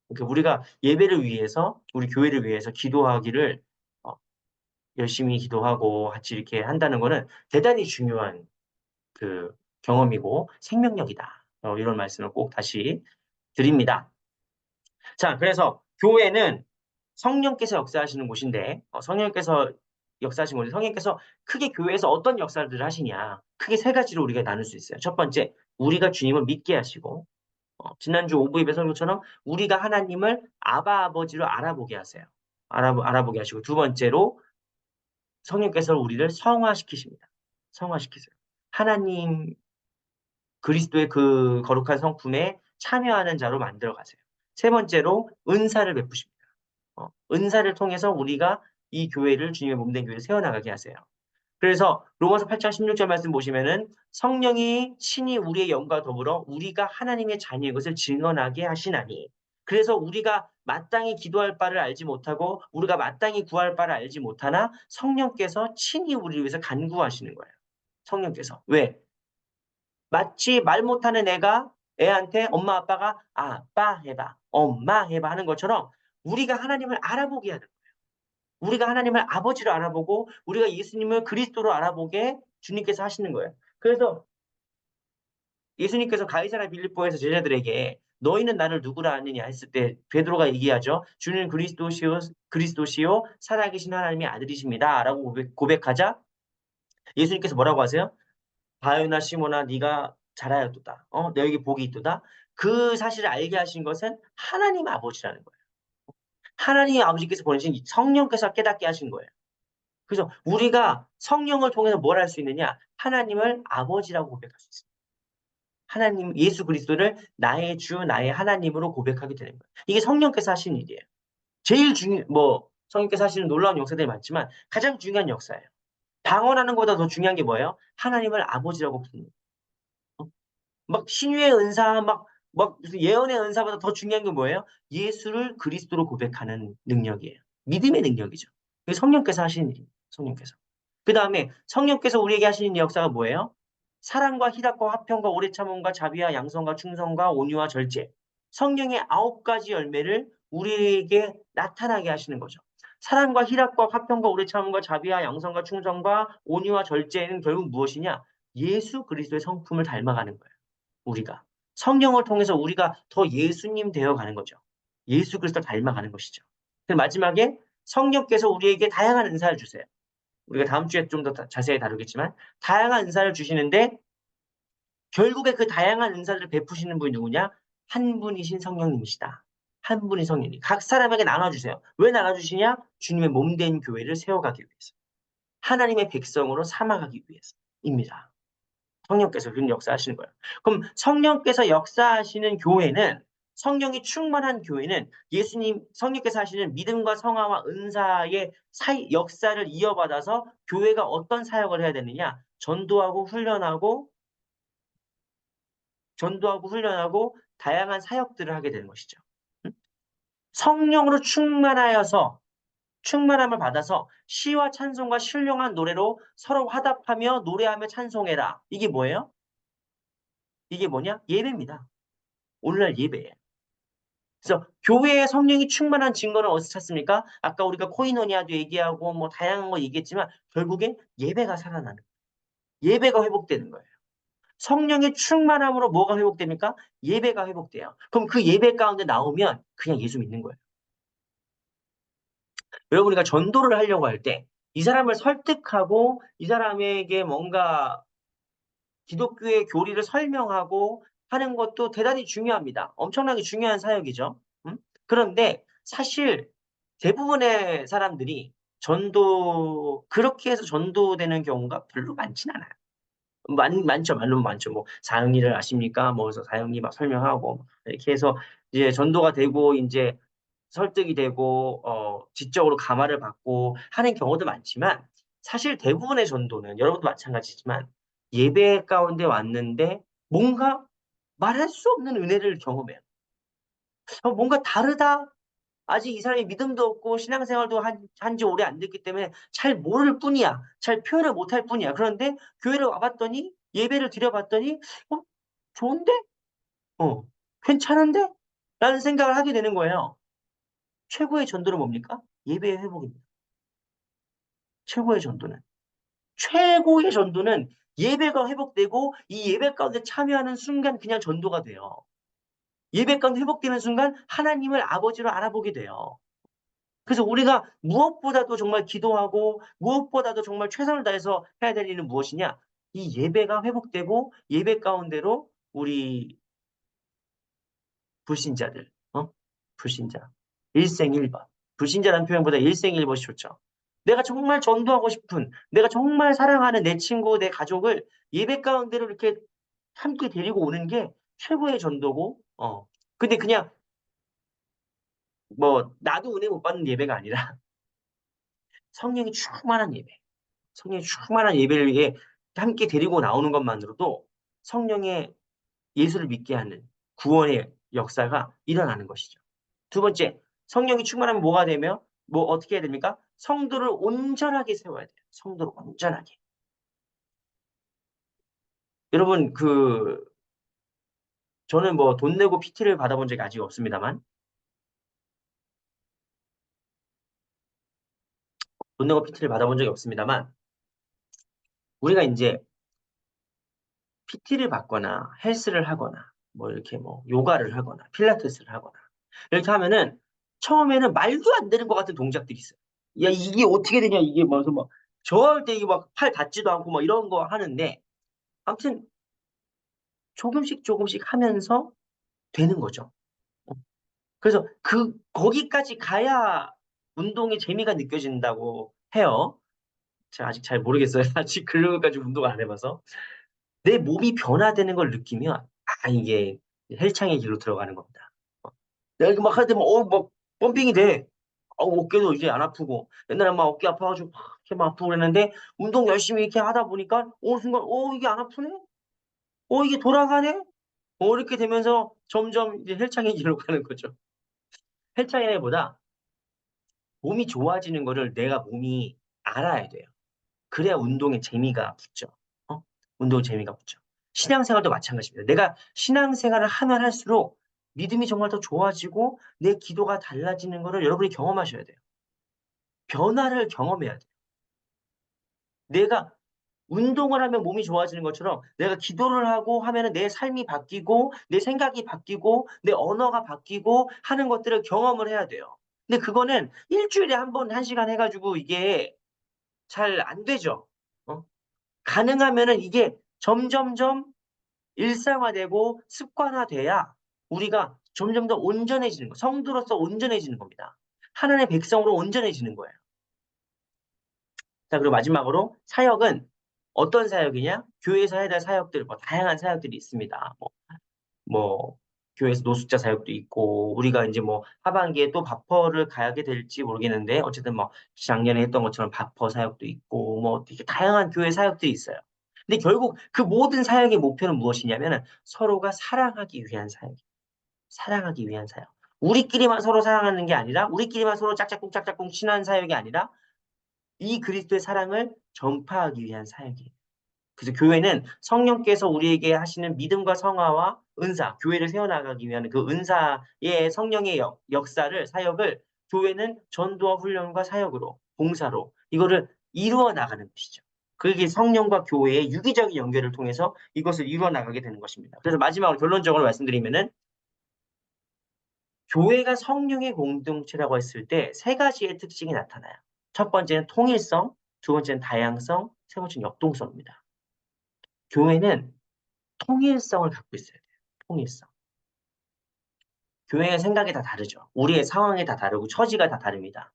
그러니까 우리가 예배를 위해서 우리 교회를 위해서 기도하기를 어 열심히 기도하고 같이 이렇게 한다는 거는 대단히 중요한 그 경험이고 생명력이다. 이런 말씀을 꼭 다시 드립니다. 자, 그래서 교회는 성령께서 역사하시는 곳인데 성령께서 역사하시는 곳인데 성령께서 크게 교회에서 어떤 역사들을 하시냐. 크게 세 가지로 우리가 나눌 수 있어요. 첫 번째, 우리가 주님을 믿게 하시고 지난주 오부 예배 설교처럼 우리가 하나님을 아바 아버지로 알아보게 하세요. 알아보게 하시고 두 번째로 성령께서 우리를 성화시키십니다. 성화시키세요. 하나님 그리스도의 그 거룩한 성품에 참여하는 자로 만들어 가세요. 세 번째로 은사를 베푸십니다. 은사를 통해서 우리가 이 교회를 주님의 몸된 교회를 세워나가게 하세요. 그래서 로마서 8장 16절 말씀 보시면은 성령이 친히 우리의 영과 더불어 우리가 하나님의 자녀인 것을 증언하게 하시나니 그래서 우리가 마땅히 기도할 바를 알지 못하고 우리가 마땅히 구할 바를 알지 못하나 성령께서 친히 우리를 위해서 간구하시는 거예요. 성령께서. 왜? 마치 말 못하는 애가 애한테 엄마 아빠가 아빠 해봐, 엄마 해봐 하는 것처럼 우리가 하나님을 알아보게 하는 거예요. 우리가 하나님을 아버지로 알아보고 우리가 예수님을 그리스도로 알아보게 주님께서 하시는 거예요. 그래서 예수님께서 가이사랴 빌립보에서 제자들에게 너희는 나를 누구라 아느냐 했을 때 베드로가 얘기하죠. 주는 그리스도시요 살아계신 하나님의 아들이십니다라고 고백하자 예수님께서 뭐라고 하세요? 바요나 시모나 네가 잘하였도다. 너에게 복이 있도다. 그 사실을 알게 하신 것은 하나님 아버지라는 거예요. 하나님 아버지께서 보내신 성령께서 깨닫게 하신 거예요. 그래서 우리가 성령을 통해서 뭘 할 수 있느냐? 하나님을 아버지라고 고백할 수 있습니다. 하나님 예수 그리스도를 나의 주, 나의 하나님으로 고백하게 되는 거예요. 이게 성령께서 하신 일이에요. 제일 성령께서 하시는 놀라운 역사들이 많지만 가장 중요한 역사예요. 방언하는 것보다 더 중요한 게 뭐예요? 하나님을 아버지라고 부르는 거예요. 막 신유의 은사, 막 무슨 예언의 은사보다 더 중요한 게 뭐예요? 예수를 그리스도로 고백하는 능력이에요. 믿음의 능력이죠. 그게 성령께서 하시는 일입니다. 성령께서. 그 다음에 성령께서 우리에게 하시는 역사가 뭐예요? 사랑과 희락과 화평과 오래 참음과 자비와 양성과 충성과 온유와 절제. 성령의 9가지 열매를 우리에게 나타나게 하시는 거죠. 사랑과 희락과 화평과 오래 참음과 자비와 양성과 충성과 온유와 절제는 결국 무엇이냐? 예수 그리스도의 성품을 닮아가는 거예요. 우리가. 성령을 통해서 우리가 더 예수님 되어 가는 거죠. 예수 그리스도를 닮아가는 것이죠. 그리고 마지막에 성령께서 우리에게 다양한 은사를 주세요. 우리가 다음 주에 좀 더 자세히 다루겠지만 다양한 은사를 주시는데 결국에 그 다양한 은사들을 베푸시는 분이 누구냐? 한 분이신 성령님이시다. 한 분이 성령님. 각 사람에게 나눠주세요. 왜 나눠주시냐? 주님의 몸된 교회를 세워가기 위해서. 하나님의 백성으로 삼아가기 위해서입니다. 성령께서 그런 역사하시는 거예요. 그럼 성령께서 역사하시는 교회는 성령이 충만한 교회는 성령께서 하시는 믿음과 성화와 은사의 역사를 이어받아서 교회가 어떤 사역을 해야 되느냐? 전도하고 훈련하고 다양한 사역들을 하게 되는 것이죠. 성령으로 충만함을 받아서 시와 찬송과 신령한 노래로 서로 화답하며 노래하며 찬송해라. 이게 뭐예요? 이게 뭐냐? 예배입니다. 오늘날 예배예요. 그래서 교회에 성령이 충만한 증거는 어디서 찾습니까? 아까 우리가 코이노니아도 얘기하고 뭐 다양한 거 얘기했지만 결국엔 예배가 살아나는 거예요. 예배가 회복되는 거예요. 성령의 충만함으로 뭐가 회복됩니까? 예배가 회복돼요. 그럼 그 예배 가운데 나오면 그냥 예수 믿는 거예요. 여러분 우리가 전도를 하려고 할 때 이 사람을 설득하고 이 사람에게 뭔가 기독교의 교리를 설명하고 하는 것도 대단히 중요합니다. 엄청나게 중요한 사역이죠. 그런데 사실 대부분의 사람들이 그렇게 해서 전도되는 경우가 별로 많진 않아요. 많죠, 말로 많죠. 뭐, 사형리를 아십니까? 뭐, 그래서 사형리 막 설명하고, 뭐 이렇게 해서 이제 전도가 되고, 이제 설득이 되고, 지적으로 감화를 받고 하는 경우도 많지만, 사실 대부분의 전도는, 여러분도 마찬가지지만, 예배 가운데 왔는데, 뭔가 말할 수 없는 은혜를 경험해요. 뭔가 다르다? 아직 이 사람이 믿음도 없고 신앙생활도 한지 오래 안 됐기 때문에 잘 모를 뿐이야. 잘 표현을 못할 뿐이야. 그런데 교회를 와봤더니 예배를 드려봤더니 어? 좋은데? 어, 괜찮은데? 라는 생각을 하게 되는 거예요. 최고의 전도는 뭡니까? 예배의 회복입니다. 최고의 전도는. 최고의 전도는 예배가 회복되고 이 예배 가운데 참여하는 순간 그냥 전도가 돼요. 예배 가운데 회복되는 순간 하나님을 아버지로 알아보게 돼요. 그래서 우리가 무엇보다도 정말 기도하고 무엇보다도 정말 최선을 다해서 해야 될 일은 무엇이냐? 이 예배가 회복되고 예배 가운데로 우리 불신자들, 불신자. 일생일반. 불신자라는 표현보다 일생일반이 좋죠. 내가 정말 전도하고 싶은, 내가 정말 사랑하는 내 친구, 내 가족을 예배 가운데로 이렇게 함께 데리고 오는 게 최고의 전도고, 근데 그냥 뭐, 나도 은혜 못 받는 예배가 아니라 성령이 충만한 예배. 성령의 충만한 예배를 위해 함께 데리고 나오는 것만으로도 성령의 예수를 믿게 하는 구원의 역사가 일어나는 것이죠. 두 번째, 성령이 충만하면 뭐가 되며, 뭐 어떻게 해야 됩니까? 성도를 온전하게 세워야 돼요. 성도를 온전하게. 여러분, 저는 뭐 돈 내고 PT를 받아본 적이 아직 없습니다만, 돈 내고 PT를 받아본 적이 없습니다만, 우리가 이제 PT를 받거나 헬스를 하거나 뭐 이렇게 뭐 요가를 하거나 필라테스를 하거나 이렇게 하면은 처음에는 말도 안 되는 것 같은 동작들이 있어요. 야, 이게 어떻게 되냐, 이게 뭐, 그래서 막, 저할 때 이게 막 팔 닿지도 않고 막 이런 거 하는데, 아무튼 조금씩 조금씩 하면서 되는 거죠. 그래서 거기까지 가야 운동의 재미가 느껴진다고 해요. 제가 아직 잘 모르겠어요. 아직 그런까지 운동을 안 해봐서. 내 몸이 변화되는 걸 느끼면, 이게 헬창의 길로 들어가는 겁니다. 내가 이렇게 막 할 때 막 펌핑이 돼. 어깨도 이제 안 아프고. 옛날에 막 어깨 아파가지고 막 이렇게 막 아프고 그랬는데, 운동 열심히 이렇게 하다 보니까, 어느 순간, 이게 안 아프네? 이게 돌아가네? 이렇게 되면서 점점 이제 헬창의 길로 가는 거죠. 헬창이보다 몸이 좋아지는 거를 내가 몸이 알아야 돼요. 그래야 운동의 재미가 붙죠. 운동 재미가 붙죠. 신앙생활도 마찬가지입니다. 내가 신앙생활을 하면 할수록 믿음이 정말 더 좋아지고 내 기도가 달라지는 것을 여러분이 경험하셔야 돼요. 변화를 경험해야 돼요. 내가 운동을 하면 몸이 좋아지는 것처럼 내가 기도를 하고 하면은 내 삶이 바뀌고 내 생각이 바뀌고 내 언어가 바뀌고 하는 것들을 경험을 해야 돼요. 근데 그거는 일주일에 한 번, 한 시간 해가지고 이게 잘 안 되죠. 어? 가능하면은 이게 점점점 일상화되고 습관화돼야 우리가 점점 더 온전해지는 거, 성도로서 온전해지는 겁니다. 하나님의 백성으로 온전해지는 거예요. 자, 그리고 마지막으로 사역은 어떤 사역이냐? 교회에서 해야 될 사역들, 뭐 다양한 사역들이 있습니다. 뭐 교회에서 노숙자 사역도 있고 우리가 이제 뭐 하반기에 또 바퍼를 가게 될지 모르겠는데 어쨌든 뭐 작년에 했던 것처럼 바퍼 사역도 있고 뭐 되게 다양한 교회 사역들이 있어요. 근데 결국 그 모든 사역의 목표는 무엇이냐면은 서로가 사랑하기 위한 사역. 사랑하기 위한 사역. 우리끼리만 서로 사랑하는 게 아니라 우리끼리만 서로 짝짝꿍 짝짝꿍 친한 사역이 아니라 이 그리스도의 사랑을 전파하기 위한 사역이에요. 그래서 교회는 성령께서 우리에게 하시는 믿음과 성화와 은사, 교회를 세워나가기 위한 그 은사의 성령의 역사를, 사역을 교회는 전도와 훈련과 사역으로, 봉사로, 이거를 이루어 나가는 것이죠. 그게 성령과 교회의 유기적인 연결을 통해서 이것을 이루어 나가게 되는 것입니다. 그래서 마지막으로 결론적으로 말씀드리면은, 교회가 성령의 공동체라고 했을 때 세 가지의 특징이 나타나요. 첫 번째는 통일성, 두 번째는 다양성, 세 번째는 역동성입니다. 교회는 통일성을 갖고 있어야 돼요. 통일성. 교회의 생각이 다 다르죠. 우리의 상황이 다 다르고 처지가 다 다릅니다.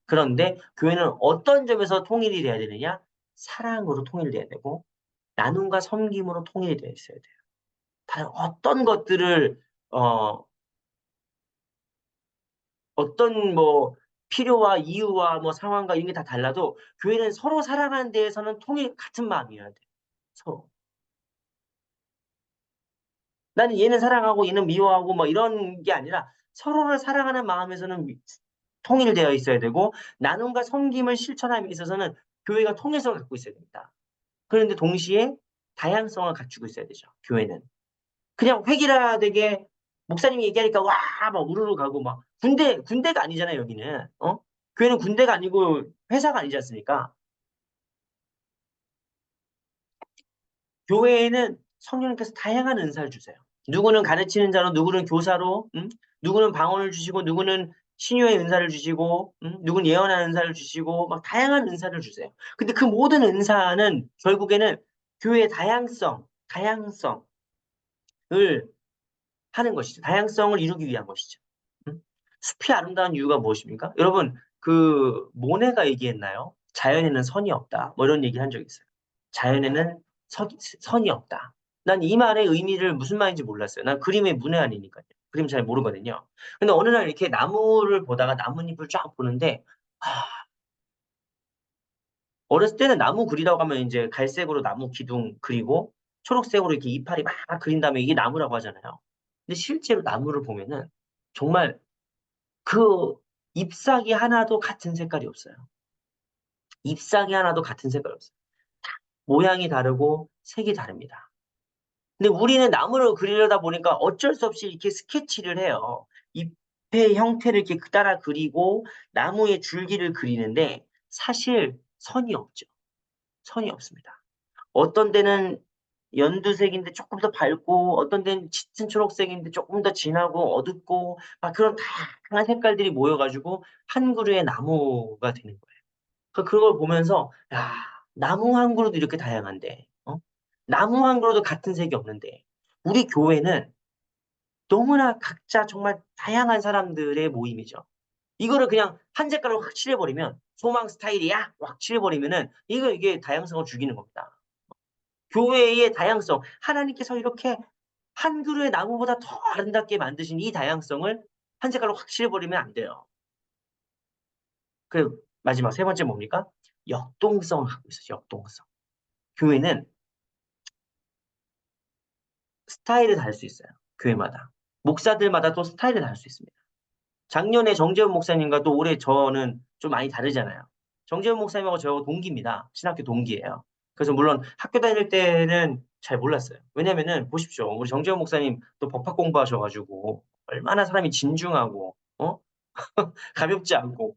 그런데 교회는 어떤 점에서 통일이 돼야 되느냐? 사랑으로 통일돼야 되고, 나눔과 섬김으로 통일이 되어 있어야 돼요. 다른 어떤 것들을, 어, 어떤 뭐, 필요와 이유와 뭐 상황과 이런 게 다 달라도 교회는 서로 사랑하는 데에서는 같은 마음이어야 돼요. 서로. 나는 얘는 사랑하고 얘는 미워하고 뭐 이런 게 아니라 서로를 사랑하는 마음에서는 통일되어 있어야 되고 나눔과 섬김을 실천함에 있어서는 교회가 통일성을 갖고 있어야 됩니다. 그런데 동시에 다양성을 갖추고 있어야 되죠. 교회는. 그냥 획일화되게 목사님이 얘기하니까 와 막 우르르 가고 막 군대가 아니잖아요, 여기는. 교회는 군대가 아니고 회사가 아니지 않습니까? 교회에는 성령님께서 다양한 은사를 주세요. 누구는 가르치는 자로, 누구는 교사로, 누구는 방언을 주시고, 누구는 신유의 은사를 주시고, 누구는 예언하는 은사를 주시고, 막 다양한 은사를 주세요. 근데 그 모든 은사는 결국에는 교회의 다양성을 하는 것이죠. 다양성을 이루기 위한 것이죠. 음? 숲이 아름다운 이유가 무엇입니까? 여러분, 그 모네가 얘기했나요? 자연에는 선이 없다. 뭐 이런 얘기 한 적 있어요. 자연에는 선이 없다. 난 이 말의 의미를 무슨 말인지 몰랐어요. 난 그림의 문외한이니까요. 그림 잘 모르거든요. 근데 어느 날 이렇게 나무를 보다가 나뭇잎을 쫙 보는데, 아, 어렸을 때는 나무 그리라고 하면 이제 갈색으로 나무 기둥 그리고 초록색으로 이렇게 이파리 막 그린 다음에 이게 나무라고 하잖아요. 근데 실제로 나무를 보면은 정말 그 잎사귀 하나도 같은 색깔이 없어요. 잎사귀 하나도 같은 색깔이 없어요. 모양이 다르고 색이 다릅니다. 근데 우리는 나무를 그리려다 보니까 어쩔 수 없이 이렇게 스케치를 해요. 잎의 형태를 이렇게 따라 그리고 나무의 줄기를 그리는데 사실 선이 없죠. 선이 없습니다. 어떤 데는 연두색인데 조금 더 밝고 어떤 데는 짙은 초록색인데 조금 더 진하고 어둡고 막 그런 다양한 색깔들이 모여가지고 한 그루의 나무가 되는 거예요. 그걸 보면서 야 나무 한 그루도 이렇게 다양한데 나무 한 그루도 같은 색이 없는데 우리 교회는 너무나 각자 정말 다양한 사람들의 모임이죠. 이거를 그냥 한 색깔로 확 칠해버리면 소망 스타일이야 확 칠해버리면은 이게 다양성을 죽이는 겁니다. 교회의 다양성 하나님께서 이렇게 한 그루의 나무보다 더 아름답게 만드신 이 다양성을 한 색깔로 확 칠해버리면 안 돼요. 그 마지막 세 번째 뭡니까? 역동성을 갖고 있어요. 역동성. 교회는 스타일을 다를 수 있어요. 교회마다. 목사들마다 또 스타일을 다를 수 있습니다. 작년에 정재훈 목사님과 또 올해 저는 좀 많이 다르잖아요. 정재훈 목사님하고 저하고 동기입니다. 신학교 동기예요. 그래서 물론 학교 다닐 때는 잘 몰랐어요. 왜냐면은 보십시오. 우리 정재훈 목사님 또 법학 공부하셔가지고 얼마나 사람이 진중하고 가볍지 않고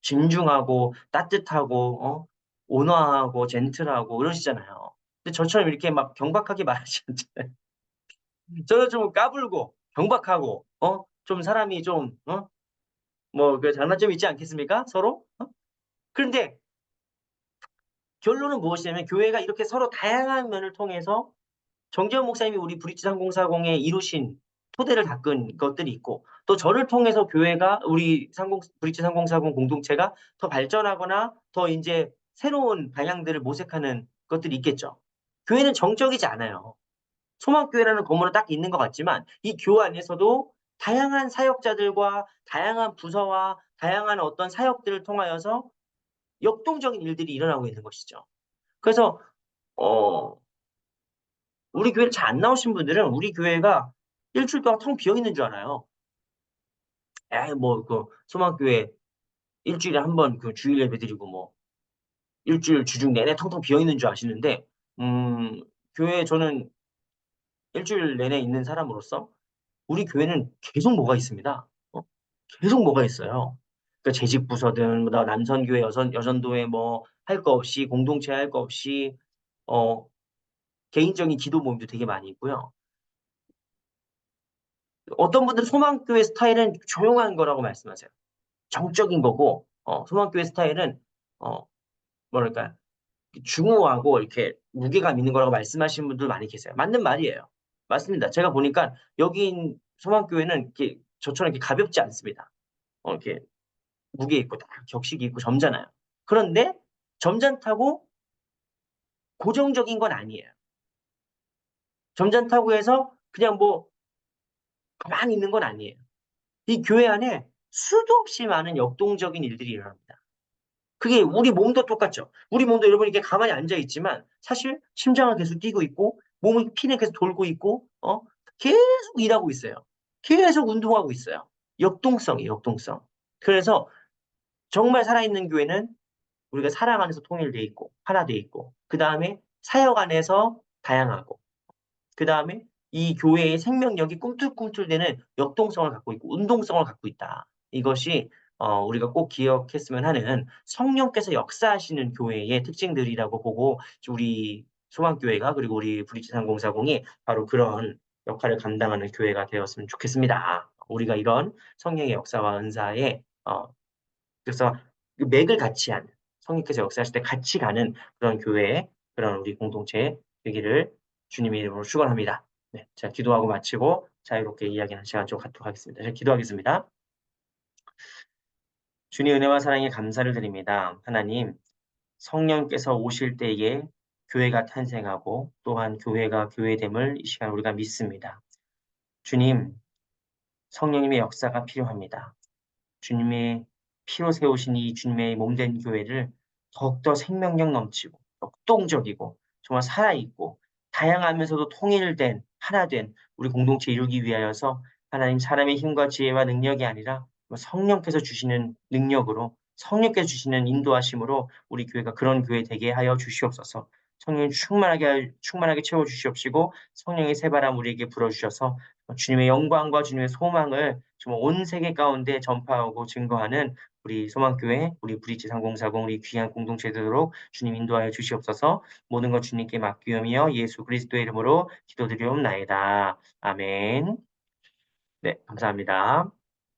진중하고 따뜻하고 온화하고 젠틀하고 이러시잖아요. 근데 저처럼 이렇게 막 경박하게 말하지 않잖아요. 저는 좀 까불고 경박하고 좀 사람이 좀 뭐 그 장단점이 있지 않겠습니까? 서로? 그런데 결론은 무엇이냐면 교회가 이렇게 서로 다양한 면을 통해서 정재훈 목사님이 우리 브릿지 3040에 이루신 토대를 닦은 것들이 있고 또 저를 통해서 교회가 우리 브릿지 3040 공동체가 더 발전하거나 더 이제 새로운 방향들을 모색하는 것들이 있겠죠. 교회는 정적이지 않아요. 소망교회라는 건물은 딱 있는 것 같지만 이 교회 안에서도 다양한 사역자들과 다양한 부서와 다양한 어떤 사역들을 통하여서 역동적인 일들이 일어나고 있는 것이죠. 그래서 어, 우리 교회를 잘 안 나오신 분들은 우리 교회가 일주일 동안 텅 비어 있는 줄 알아요. 에이, 뭐, 그, 소망교회 일주일에 한 번 그 주일 예배 드리고 뭐, 일주일 주중 내내 텅텅 비어 있는 줄 아시는데, 교회에 저는 일주일 내내 있는 사람으로서 우리 교회는 계속 뭐가 있습니다. 계속 뭐가 있어요. 그러니까 재직 부서든, 뭐, 남선교회, 여전도회 뭐, 할 거 없이, 공동체 할 거 없이, 어, 개인적인 기도 모임도 되게 많이 있고요. 어떤 분들은 소망교회 스타일은 조용한 거라고 말씀하세요. 정적인 거고, 소망교회 스타일은, 어, 뭐랄까, 중후하고 이렇게 무게감 있는 거라고 말씀하시는 분들 많이 계세요. 맞는 말이에요. 맞습니다. 제가 보니까 여기 소망교회는 이렇게 저처럼 이렇게 가볍지 않습니다. 이렇게 무게 있고 딱 격식이 있고 점잖아요. 그런데 점잖다고 고정적인 건 아니에요. 점잖다고 해서 그냥 뭐 가만히 있는 건 아니에요. 이 교회 안에 수도 없이 많은 역동적인 일들이 일어납니다. 그게 우리 몸도 똑같죠. 우리 몸도 여러분 이렇게 가만히 앉아 있지만 사실 심장은 계속 뛰고 있고 몸의 피는 계속 돌고 있고 계속 일하고 있어요. 계속 운동하고 있어요. 역동성이에요, 역동성. 그래서 정말 살아있는 교회는 우리가 사랑 안에서 통일돼 있고 하나 돼 있고 그다음에 사역 안에서 다양하고 그다음에 이 교회의 생명력이 꿈틀꿈틀대는 역동성을 갖고 있고 운동성을 갖고 있다. 이것이 우리가 꼭 기억했으면 하는 성령께서 역사하시는 교회의 특징들이라고 보고 우리 소망교회가 그리고 우리 브리지 3040이 바로 그런 역할을 감당하는 교회가 되었으면 좋겠습니다. 우리가 이런 성령의 역사와 은사에 그래서 그 맥을 같이 하는 성령께서 역사하실 때 같이 가는 그런 교회의 그런 우리 공동체 되기를 주님의 이름으로 축원합니다. 네, 자 기도하고 마치고 자유롭게 이야기하는 시간 좀 갖도록 하겠습니다. 자, 기도하겠습니다. 주님 은혜와 사랑에 감사를 드립니다. 하나님, 성령께서 오실 때에 교회가 탄생하고 또한 교회가 교회됨을 이 시간 우리가 믿습니다. 주님, 성령님의 역사가 필요합니다. 주님의 피로 세우신 이 주님의 몸된 교회를 더욱더 생명력 넘치고 역동적이고 정말 살아있고 다양하면서도 통일된 하나된 우리 공동체 이루기 위하여서 하나님 사람의 힘과 지혜와 능력이 아니라 성령께서 주시는 능력으로 성령께서 주시는 인도하심으로 우리 교회가 그런 교회 되게 하여 주시옵소서. 성령 충만하게 채워 주시옵시고 성령의 새바람 우리에게 불어 주셔서 주님의 영광과 주님의 소망을 정말 온 세계 가운데 전파하고 증거하는 우리 소망교회, 우리 브리지 3040 우리 귀한 공동체 되도록 주님 인도하여 주시옵소서. 모든 것 주님께 맡기며 예수 그리스도의 이름으로 기도드리옵나이다. 아멘. 네, 감사합니다.